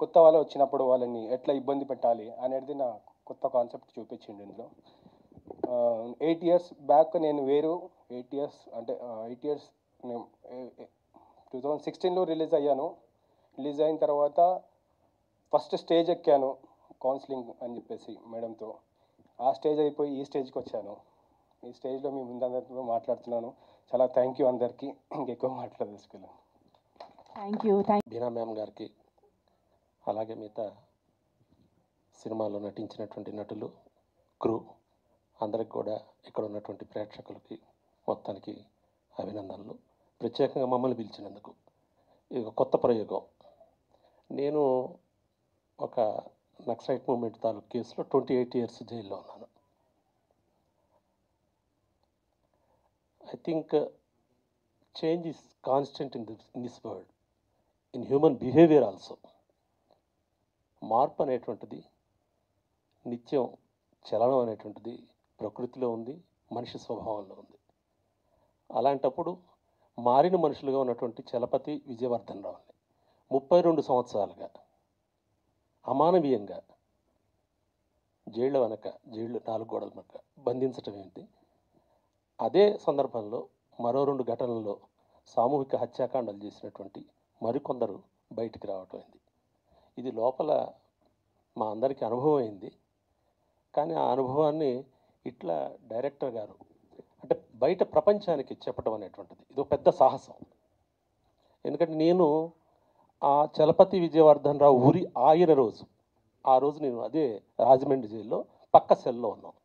కొత్త వాళ్ళు వచ్చినప్పుడు వాళ్ళని ఎట్లా ఇబ్బంది పెట్టాలి అనేది నా కొత్త కాన్సెప్ట్ చూపించింది ఇందులో. 8 years బ్యాక్ నేను వేరు, 8 years అంటే 8 years 2016లో రిలీజ్ అయ్యాను. రిలీజ్ అయిన తర్వాత ఫస్ట్ స్టేజ్ ఎక్కాను కౌన్సిలింగ్ అని చెప్పేసి మేడంతో. ఆ స్టేజ్ అయిపోయి ఈ స్టేజ్కి వచ్చాను. ఈ స్టేజ్లో మీ ముందందరితో మాట్లాడుతున్నాను. చాలా థ్యాంక్ యూ అందరికీ. ఇంకెక్కువ మాట్లాడదలుచుకోలేను. Thank you. బీనా మ్యామ్ గారికి, అలాగే మిగతా సినిమాలో నటించినటువంటి నటులు, క్రూ అందరికి కూడా, ఇక్కడ ఉన్నటువంటి ప్రేక్షకులకి మొత్తానికి అభినందనలు. ప్రత్యేకంగా మమ్మల్ని పిలిచినందుకు. ఇది ఒక కొత్త ప్రయోగం. నేను ఒక నక్సలైట్ మూవ్మెంట్ తాలూకు కేసులో 28 years జైల్లో ఉన్నాను. I think change is constant in this world, in human behaviour also. మార్పు అనేటువంటిది, నిత్యం చలనం అనేటువంటిది ప్రకృతిలో ఉంది, మనిషి స్వభావంలో ఉంది. అలాంటప్పుడు మారిన మనుషులుగా ఉన్నటువంటి చలపతి విజయవర్ధన్ రావుని 32 సంవత్సరాలుగా అమానవీయంగా జైళ్ళ వెనక, జైళ్ళు 4 గోడల వెనక బంధించటం ఏంటి. అదే సందర్భంలో మరో 2 ఘటనల్లో సామూహిక హత్యాకాండాలు చేసినటువంటి మరికొందరు బయటికి రావటం అయింది. ఇది లోపల మా అందరికీ అనుభవం అయింది. కానీ ఆ అనుభవాన్ని ఇట్లా డైరెక్టర్ గారు అంటే బయట ప్రపంచానికి చెప్పడం అనేటువంటిది ఇది ఒక పెద్ద సాహసం. ఎందుకంటే నేను ఆ చలపతి విజయవర్ధన్ రావు ఊరి ఆయన రోజు ఆ రోజు నేను అదే రాజమండ్రి జైల్లో పక్క సెల్లో ఉన్నాం.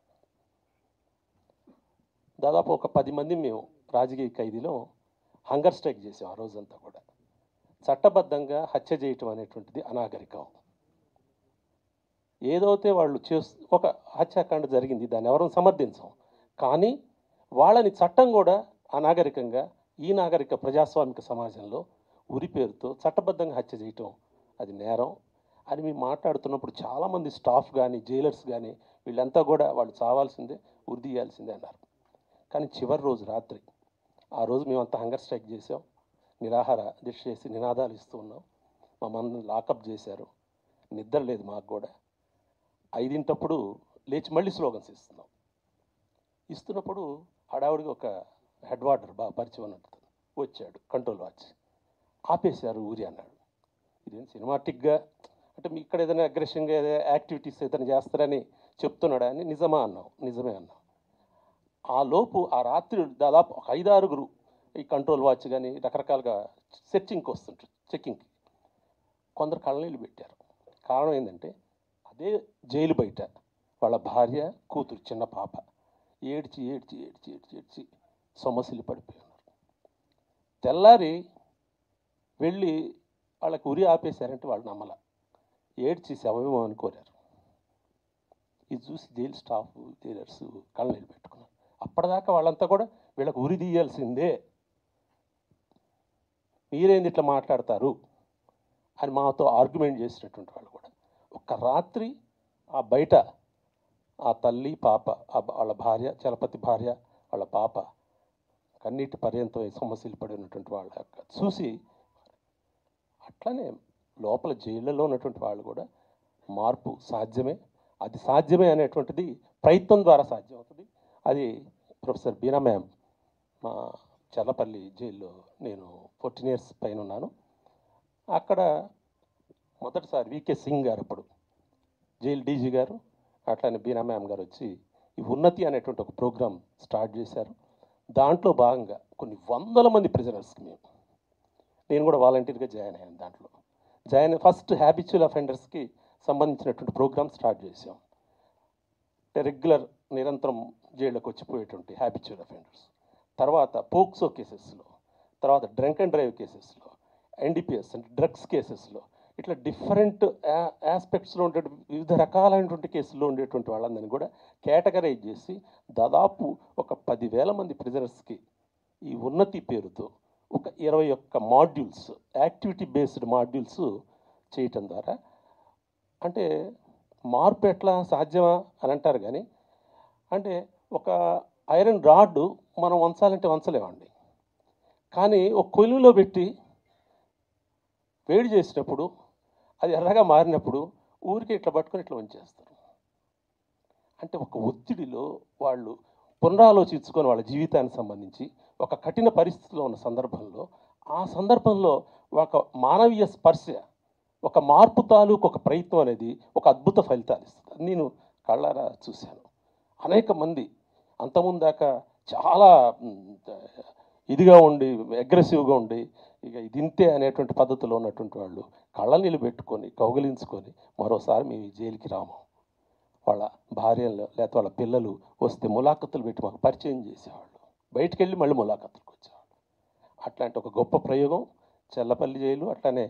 దాదాపు ఒక 10 మంది మేము రాజకీయ ఖైదీలో హంగర్ స్ట్రైక్ చేసాం ఆ రోజంతా కూడా. చట్టబద్ధంగా హత్య చేయటం అనేటువంటిది అనాగరికం. ఏదైతే వాళ్ళు ఒక హత్యాకాండ జరిగింది, దాన్ని ఎవరూ సమర్థించం. కానీ వాళ్ళని చట్టం కూడా అనాగరికంగా ఈ నాగరిక ప్రజాస్వామిక సమాజంలో ఉరి పేరుతో చట్టబద్ధంగా హత్య చేయటం అది నేరం అని మేము మాట్లాడుతున్నప్పుడు చాలామంది స్టాఫ్ కానీ జైలర్స్ కానీ వీళ్ళంతా కూడా వాళ్ళు చావాల్సిందే, ఉరి తీయాల్సిందే అన్నారు. కానీ చివరి రోజు రాత్రి ఆ రోజు మేమంతా హంగర్ స్ట్రైక్ చేసాం, నిరాహార దీక్ష చేసి నినాదాలు ఇస్తూ ఉన్నాం. మమ్మల్ని లాకప్ చేశారు, నిద్ర లేదు మాకు కూడా. 5 లేచి మళ్ళీ స్లోగన్స్ ఇస్తున్నప్పుడు హడావుడిగా ఒక హెడ్ వార్డర్ బాగా పరిచయం అన్నట్టు వచ్చాడు, కంట్రోల్ వాచ్ ఆపేశారు ఊరి అన్నాడు. ఇదేం సినిమాటిక్గా అంటే మీ ఇక్కడ ఏదైనా అగ్రెషన్గా ఏదైనా యాక్టివిటీస్ ఏదైనా చేస్తారని చెప్తున్నాడా అని నిజమే అన్నాం. ఆ లోపు ఆ రాత్రి దాదాపు ఒక 5-6 ఈ కంట్రోల్ వాచ్ కానీ రకరకాలుగా సెర్చింగ్కి వస్తుంటారు, చెక్కింగ్కి. కొందరు కళ్ళనీళ్ళు పెట్టారు. కారణం ఏంటంటే అదే జైలు బయట వాళ్ళ భార్య కూతురు చిన్న పాప ఏడ్చి సొమ్మసిల్లి పడిపోయి ఉన్నారు. తెల్లారి వెళ్ళి వాళ్ళకి ఉరి ఆపేశారంటే వాళ్ళు నమ్మల, ఏడ్చి శవమేమో అనుకోరారు. ఇది చూసి జైలు స్టాఫ్ జైలర్స్ కళ్ళనీళ్ళు పెట్టుకున్నారు. అప్పటిదాకా వాళ్ళంతా కూడా వీళ్ళకి ఉరి తీయాల్సిందే, మీరేంది ఇట్లా మాట్లాడతారు అని మాతో ఆర్గ్యుమెంట్ చేసినటువంటి వాళ్ళు కూడా ఒక్క రాత్రి ఆ బయట ఆ తల్లి పాప వాళ్ళ భార్య చలపతి భార్య వాళ్ళ పాప కన్నీటి పర్యంతం సమస్యలు పడి ఉన్నటువంటి వాళ్ళ చూసి అట్లనే లోపల జైళ్ళలో ఉన్నటువంటి వాళ్ళు కూడా మార్పు సాధ్యమే, అది సాధ్యమే అనేటువంటిది ప్రయత్నం ద్వారా సాధ్యమవుతుంది. అది ప్రొఫెసర్ బీనా మ్యామ్ మా చల్లపల్లి జైల్లో నేను 14 years పైన ఉన్నాను. అక్కడ మొదటిసారి వికే సింగ్ గారు అప్పుడు జైలు డీజీ గారు అట్లానే బీనా మ్యామ్ గారు వచ్చి ఈ ఉన్నతి అనేటువంటి ఒక ప్రోగ్రామ్ స్టార్ట్ చేశారు. దాంట్లో భాగంగా కొన్ని 100 మంది ప్రిజనర్స్కి నేను కూడా వాలంటీర్గా జాయిన్ అయ్యాను. దాంట్లో ఫస్ట్ హ్యాబిచువల్ అఫెండర్స్కి సంబంధించినటువంటి ప్రోగ్రామ్ స్టార్ట్ చేసాం. అంటే రెగ్యులర్ నిరంతరం జైళ్ళకి వచ్చిపోయేటువంటి హ్యాబిచువల్ అఫెండర్స్, తర్వాత పోక్సో కేసెస్లో, తర్వాత డ్రంక్ అండ్ డ్రైవ్ కేసెస్లో, ఎన్డీపీఎస్ అంటే డ్రగ్స్ కేసెస్లో, ఇట్లా డిఫరెంట్ ఆస్పెక్ట్స్లో ఉండే వివిధ రకాలైనటువంటి కేసుల్లో ఉండేటువంటి వాళ్ళందరినీ కూడా కేటగరైజ్ చేసి దాదాపు ఒక 10,000 మంది ప్రిజనర్స్కి ఈ ఉన్నతి పేరుతో ఒక 21 మాడ్యూల్స్ యాక్టివిటీ బేస్డ్ మాడ్యూల్స్ చేయటం ద్వారా అంటే మార్పు ఎట్లా సాధ్యమా అని అంటారు. కానీ అంటే ఒక ఐరన్ రాడ్ మనం వంచాలంటే వంచలేమండి. కానీ ఒక కొలువులో పెట్టి వేడి చేసినప్పుడు అది ఎర్రగా మారినప్పుడు ఊరికే ఇట్లా పట్టుకొని ఇట్లా వంచేస్తారు. అంటే ఒక ఒత్తిడిలో వాళ్ళు పునరాలోచించుకొని వాళ్ళ జీవితానికి సంబంధించి ఒక కఠిన పరిస్థితిలో ఉన్న సందర్భంలో ఆ సందర్భంలో ఒక మానవీయ స్పర్శ ఒక మార్పు తాలూకు ఒక ప్రయత్నం అనేది ఒక అద్భుత ఫలితాలు ఇస్తుంది. నేను కళ్ళారా చూశాను. అనేక మంది అంతముందాకా చాలా ఇదిగా ఉండి అగ్రెసివ్గా ఉండి ఇక ఇది ఇంతే అనేటువంటి పద్ధతిలో ఉన్నటువంటి వాళ్ళు కళ్ళనీళ్ళు పెట్టుకొని కౌగిలించుకొని మరోసారి మేము ఈ జైలుకి రాము, వాళ్ళ భార్యలు లేకపోతే వాళ్ళ పిల్లలు వస్తే ములాఖతులు పెట్టి మాకు పరిచయం చేసేవాళ్ళు, బయటికి వెళ్ళి మళ్ళీ ములాఖతులకు వచ్చేవాళ్ళు. అట్లాంటి ఒక గొప్ప ప్రయోగం చల్లపల్లి జైలు అట్లానే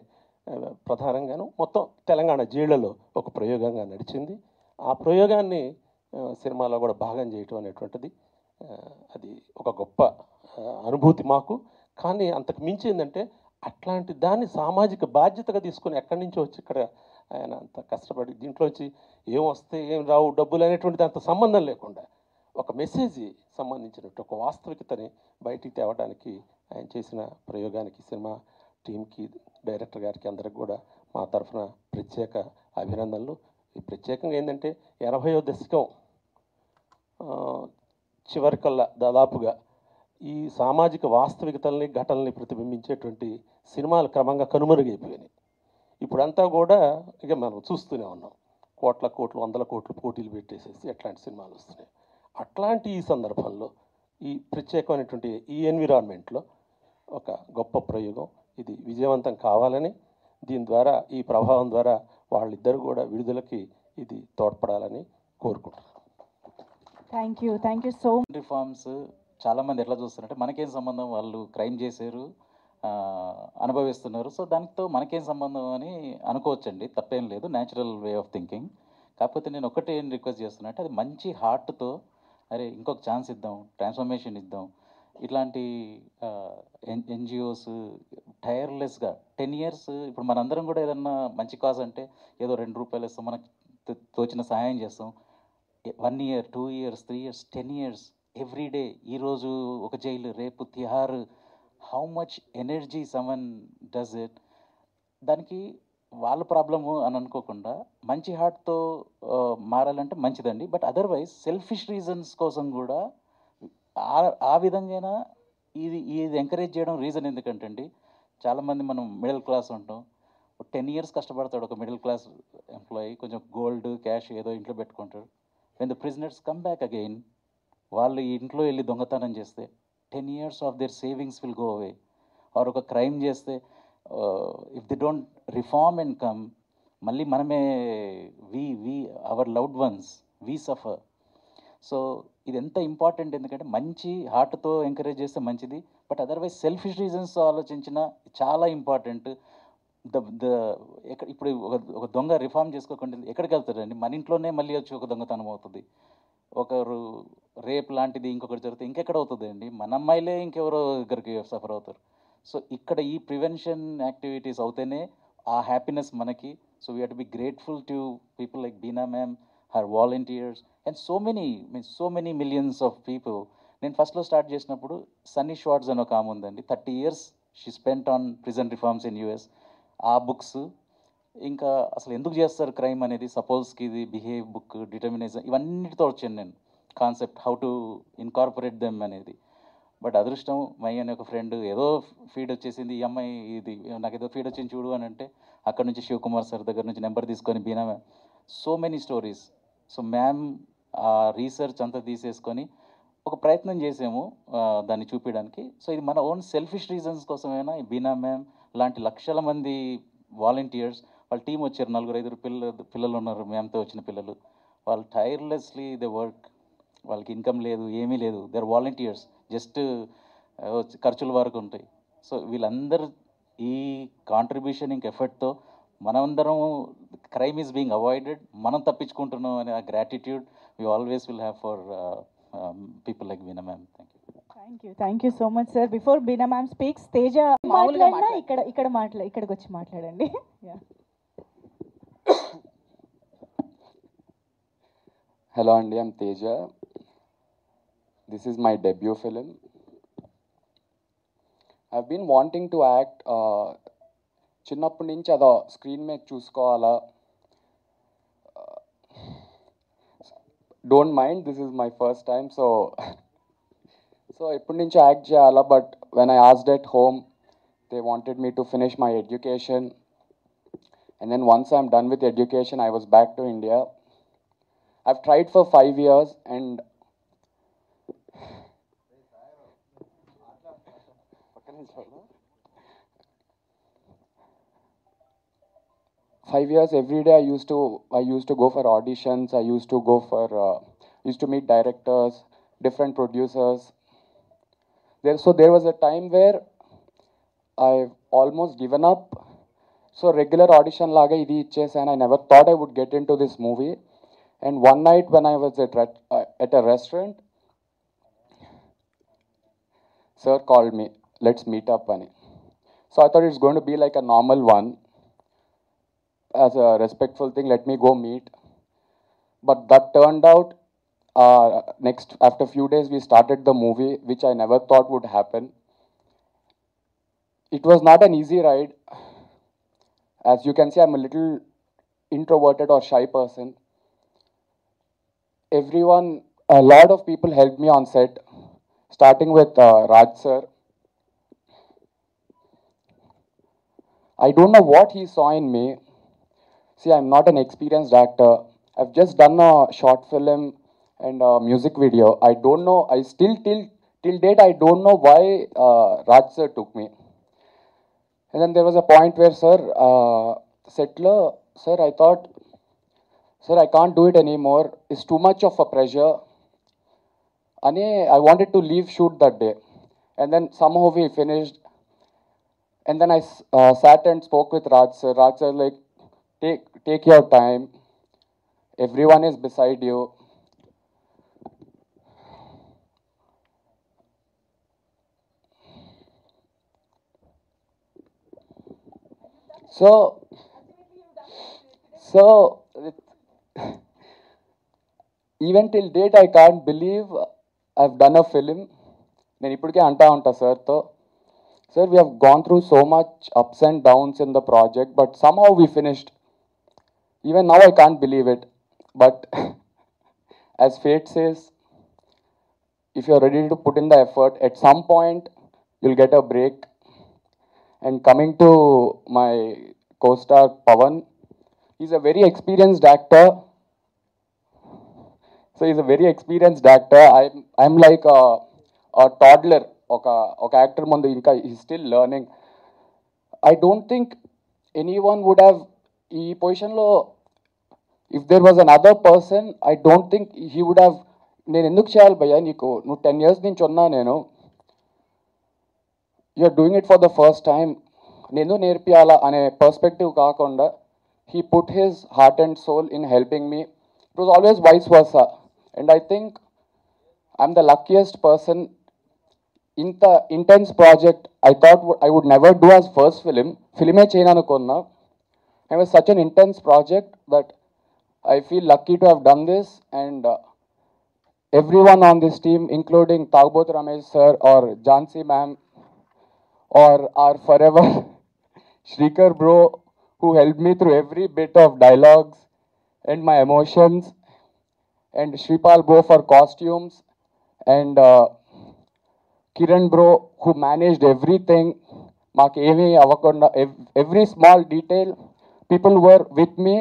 ప్రధానంగాను మొత్తం తెలంగాణ జైళ్లలో ఒక ప్రయోగంగా నడిచింది. ఆ ప్రయోగాన్ని సినిమాలో కూడా భాగం చేయటం అనేటువంటిది అది ఒక గొప్ప అనుభూతి మాకు. కానీ అంతకు మించి ఏంటంటే అట్లాంటి దాన్ని సామాజిక బాధ్యతగా తీసుకొని ఎక్కడి నుంచో వచ్చి ఇక్కడ ఆయన అంత కష్టపడి దీంట్లోంచి ఏం వస్తే ఏం రావు డబ్బులు అనేటువంటిది అంత సంబంధం లేకుండా ఒక మెసేజ్ సంబంధించినట్టు ఒక వాస్తవికతని బయటికి తేవడానికి ఆయన చేసిన ప్రయోగానికి సినిమా టీంకి డైరెక్టర్ గారికి అందరికి కూడా మా తరఫున ప్రత్యేక అభినందనలు. ఈ ప్రత్యేకంగా ఏంటంటే 80వ దశకం చివరికల్లా దాదాపుగా ఈ సామాజిక వాస్తవికతల్ని ఘటనల్ని ప్రతిబింబించేటువంటి సినిమాలు క్రమంగా కనుమరుగైపోయినాయి. ఇప్పుడంతా కూడా ఇక మనం చూస్తూనే ఉన్నాం, కోట్ల కోట్లు 100 కోట్లు పోటీలు పెట్టేసేసి ఎట్లాంటి సినిమాలు వస్తున్నాయి. అట్లాంటి ఈ సందర్భంలో ఈ ప్రత్యేకమైనటువంటి ఈ ఎన్విరాన్మెంట్లో ఒక గొప్ప ప్రయోగం ఇది విజయవంతం కావాలని, దీని ద్వారా ఈ ప్రభావం ద్వారా వాళ్ళిద్దరు కూడా విడుదలకి ఇది తోడ్పడాలని కోరుకుంటున్నాను. థ్యాంక్ యూ సో రిఫార్మ్స్ చాలామంది ఎట్లా చూస్తారంటే మనకేం సంబంధం, వాళ్ళు క్రైమ్ చేశారు, అనుభవిస్తున్నారు, సో దానితో మనకేం సంబంధం అని అనుకోవచ్చండి, తప్పేం లేదు, న్యాచురల్ వే ఆఫ్ థింకింగ్. కాకపోతే నేను ఒకటే ఏం రిక్వెస్ట్ చేస్తున్నా అంటే అది మంచి హార్ట్తో అరే ఇంకొక ఛాన్స్ ఇద్దాం, ట్రాన్స్ఫర్మేషన్ ఇద్దాం. ఇట్లాంటి ఎన్జిఓస్ టైర్లెస్గా 10 years ఇప్పుడు మనందరం కూడా ఏదన్నా మంచి కాజ్ అంటే ఏదో ₹2 ఇస్తాం, మనకు తోచిన సహాయం చేస్తాం. 1 year, 2 years, 3 years, 10 years everyday. ఈరోజు ఒక జైలు, రేపు Tihar. How much energy someone does it. దానికి వాళ్ళ ప్రాబ్లము అని అనుకోకుండా మంచి హార్ట్తో మారాలంటే మంచిదండి. బట్ అదర్వైజ్ సెల్ఫిష్ రీజన్స్ కోసం కూడా ఆ విధంగా ఇది ఎంకరేజ్ చేయడం రీజన్ ఎందుకంటే అండి, చాలామంది మనం మిడిల్ క్లాస్ ఉంటాం, 10 years కష్టపడతాడు ఒక మిడిల్ క్లాస్ ఎంప్లాయీ, కొంచెం గోల్డ్ క్యాష్ ఏదో ఇంట్లో పెట్టుకుంటాడు. When the prisoners come back again, వాళ్ళు ఇంట్లో వెళ్ళి దొంగతనం చేస్తే 10 years of their savings will go away. Or ఒక క్రైమ్ చేస్తే if they don't reform and come, మళ్ళీ మనమే our loved ones we suffer. So ఇది ఎంత ఇంపార్టెంట్ ఎందుకంటే మంచి హార్ట్తో ఎంకరేజ్ చేస్తే మంచిది, బట్ అదర్వైజ్ సెల్ఫిష్ రీజన్స్ ఆలోచించిన చాలా ఇంపార్టెంట్. ఇప్పుడు ఒక దొంగ రిఫార్మ్ చేసుకోకుండా ఎక్కడికి వెళ్తాడండి? మన ఇంట్లోనే మళ్ళీ వచ్చి ఒక దొంగతనం అవుతుంది, ఒకరు రేప్ లాంటిది ఇంకొకటి జరిగితే ఇంకెక్కడ అవుతుంది అండి? మన అమ్మాయిలే ఇంకెవరో దగ్గరికి సఫర్ అవుతారు. సో ఇక్కడ ఈ ప్రివెన్షన్ యాక్టివిటీస్ అవుతేనే ఆ హ్యాపీనెస్ మనకి. So we have to be grateful to people like Beena ma'am, her volunteers and so many millions of people. నేను ఫస్ట్లో స్టార్ట్ చేసినప్పుడు సన్నీ షార్ట్స్ అని ఒక ఆమె ఉందండి, 30 years she spent on prison reforms in US. ఆ బుక్స్ ఇంకా అసలు ఎందుకు చేస్తారు క్రైమ్ అనేది, సపోజ్కి ఇది బిహేవ్ బుక్, డిటర్మినేషన్, ఇవన్నిటితో వచ్చాను నేను concept how to incorporate them అనేది. బట్ అదృష్టం మై అనే ఒక ఫ్రెండ్ ఏదో ఫీడ్ వచ్చేసింది, ఈ అమ్మాయి ఇది నాకు ఏదో ఫీడ్ వచ్చింది చూడు అని అంటే అక్కడ నుంచి శివకుమార్ సార్ దగ్గర నుంచి నెంబర్ తీసుకొని Beena ma'am, so many stories. So ma'am ఆ రీసెర్చ్ అంతా తీసేసుకొని ఒక ప్రయత్నం చేసాము దాన్ని చూపించడానికి. సో ఇది మన ఓన్ సెల్ఫిష్ రీజన్స్ కోసమైనా ఈ బీనా మ్యామ్ లాంటి లక్షల మంది వాలంటీర్స్, వాళ్ళ టీం వచ్చారు, 4-5 పిల్లలు ఉన్నారు మ్యామ్తో వచ్చిన పిల్లలు. వాళ్ళు టైర్లెస్లీ దే వర్క్, వాళ్ళకి ఇన్కమ్ లేదు, ఏమీ లేదు, దే ఆర్ వాలంటీర్స్, జస్ట్ ఖర్చుల వరకు ఉంటాయి. సో వీళ్ళందరూ ఈ కాంట్రిబ్యూషన్ ఇంక ఎఫర్ట్తో మనమందరం క్రైమ్ ఈజ్ బీయింగ్ అవాయిడెడ్, మనం తప్పించుకుంటున్నాం అనే ఆ gratitude we always will have for people like Beena ma'am. Thank you so much sir. Before Beena ma'am speaks, Teja మాట్లాడినా ఇక్కడికి వచ్చి మాట్లాడండి. Hello Andy, I'm Teja. This is my debut film. I've been wanting to act. చిన్నప్పటి నుంచి అదో screen మీద చూసుకోవాలా. Don't mind, this is my first time. So ఎప్పటి నుంచి యాక్ట్ చేయాలా. But when I asked at home, they wanted me to finish my education. And then once I'm done with education, I was back to India. I've tried for 5 years and 5 years every day I used to go for auditions. I used to meet directors, different producers. There was a time where I've almost given up. So regular audition laga idi ichesanu. I never thought I would get into this movie. And one night when I was at a restaurant, sir called me, let's meet up ani. So I thought it's going to be like a normal one, as a respectful thing, let me go meet. But that turned out, after few days we started the movie, which I never thought would happen. It was not an easy ride. As you can see, I'm a little introverted or shy person. A lot of people helped me on set. starting with Raj sir. I don't know what he saw in me. See, I'm not an experienced actor. I've just done a short film and a music video. I don't know. I still till date I don't know why Raj sir took me. And then there was a point where sir settler, sir, I thought, sir, I can't do it anymore. It's too much of a pressure. And I wanted to leave shoot that day. And then somehow we finished. And then I sat and spoke with Raj sir. Raj sir like, take your time. Everyone is beside you. So even till date I can't believe I've done a film. నేను ఇప్పటికే అంటా ఉంటా సార్తో, sir, we have gone through so much ups and downs in the project, but somehow we finished. Even now I can't believe it. But as fate says, if you're ready to put in the effort, at some point you'll get a break. And coming to my co-star Pawan, he's a very experienced actor. So he's a very experienced actor. I'm like a toddler. ఒక actor ముందు ఇంకా ఈ still learning. I don't think anyone would have ఈ పొజిషన్లో, if there was another person, I don't think he would have. నేను ఎందుకు చేయాలి భయ్యా నీకు, నువ్వు 10 years నుంచి ఉన్నా నేను, you're doing it for the first time, నేను నేర్పియాలా అనే పర్స్పెక్టివ్ కాకుండా he put his heart and soul in helping me. It was always vice versa. And I think I'm the luckiest person. ఇంత intense project I thought I would never do as first ఫిలిమే చేయననుకున్నా. I was such an intense project that I feel lucky to have done this. And everyone on this team, including Tagbot Ramesh sir or Jansi ma'am or our forever Shrikar bro, who helped me through every bit of dialogues and my emotions, and Shripal bro for costumes, and Kiran bro who managed everything. Makemi avakunda, every small detail, people were with me.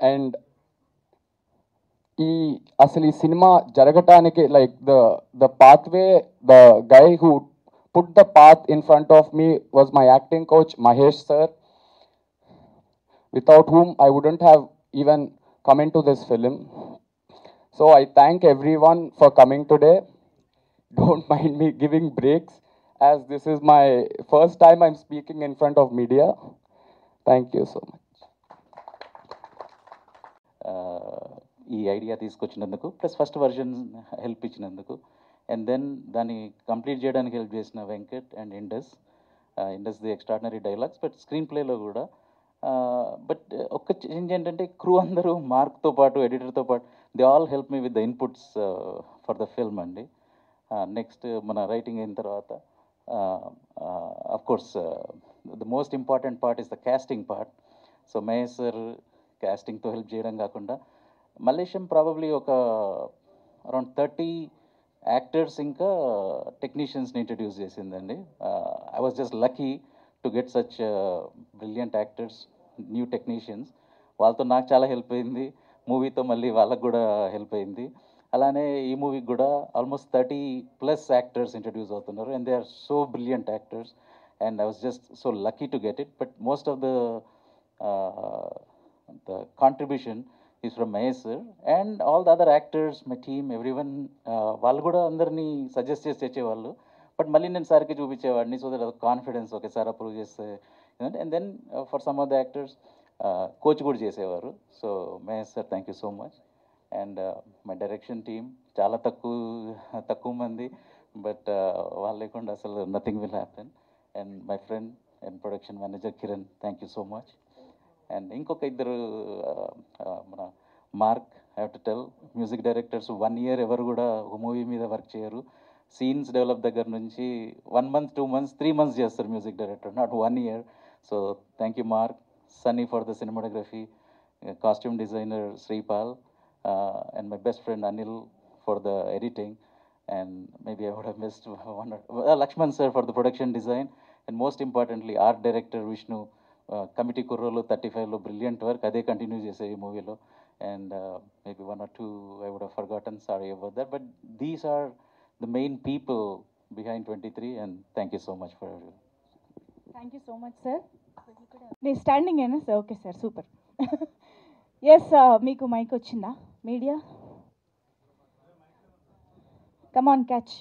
And అసలు ఈ cinema జరగటానికి like the pathway, the guy who put the path in front of me was my acting coach Mahesh sir, without whom I wouldn't have even come into this film. So I thank everyone for coming today. Don't mind me giving breaks, as this is my first time I'm speaking in front of media. Thank you so much. ఈ idea తీసుకొచ్చినందుకు, plus first version help ఇచ్చినందుకు, and then దాన్ని complete చేయడానికి help చేసిన Venkat and ఇండస్ the extraordinary dialogues, but screen ప్లేలో కూడా. But ఒక్క చేంజ్ ఏంటంటే క్రూ అందరూ మార్క్తో పాటు ఎడిటర్తో పాటు they all help me with the inputs for the film అండి. నెక్స్ట్ మన రైటింగ్ అయిన తర్వాత of course the most important part is the casting part. So Mahesh sir కాస్టింగ్తో హెల్ప్ చేయడం కాకుండా మలేషియం ప్రాబబ్లీ ఒక అరౌండ్ 30 యాక్టర్స్ ఇంకా టెక్నీషియన్స్ని ఇంట్రడ్యూస్ చేసిందండి. I was just lucky to get such brilliant actors, new technicians. వాళ్ళతో నాకు చాలా హెల్ప్ అయింది, మూవీతో మళ్ళీ వాళ్ళకు కూడా హెల్ప్ అయింది. అలానే ఈ మూవీకి కూడా ఆల్మోస్ట్ 30+ యాక్టర్స్ ఇంట్రడ్యూస్ అవుతున్నారు, and they are so brilliant actors, and I was just so lucky to get it. But most of the contribution is from Mahesh sir and all the other actors, my team, everyone. వాళ్ళు కూడా అందరినీ suggest చేసి తెచ్చేవాళ్ళు, but మళ్ళీ నేను సార్కి చూపించేవాడిని, so that confidence ఒకసారి approve చేస్తే. And then for some of the actors coach కూడా చేసేవారు. So Mahesh sir, thank you so much. And my direction team చాలా తక్కువ మంది, బట్ వాళ్ళు లేకుండా అసలు nothing will happen. And my friend and production manager Kiran, thank you so much. And ఇంకొక ఇద్దరు మన Mark, I have to tell, music directors 1 year ఎవరు కూడా ఒక మూవీ మీద వర్క్ చేయరు. సీన్స్ డెవలప్ దగ్గర నుంచి 1 month, 2 months, 3 months చేస్తారు music director, not 1 year. So thank you mark, Sunny for the cinematography, costume designer Sripal, and my best friend Anil for the editing. And maybe I would have missed one or Lakshman sir for the production design, and most importantly art director Vishnu, committee kurrolo 35 lo brilliant work ade continue chese ee movie lo, and maybe one or two I would have forgotten, sorry about that, but these are the main people behind 23, and thank you so much for everyone. Thank you so much sir. నేను standing అయినా sir? Okay sir, super. Yes, మీకు mike వచ్చిందా media? Come on, catch.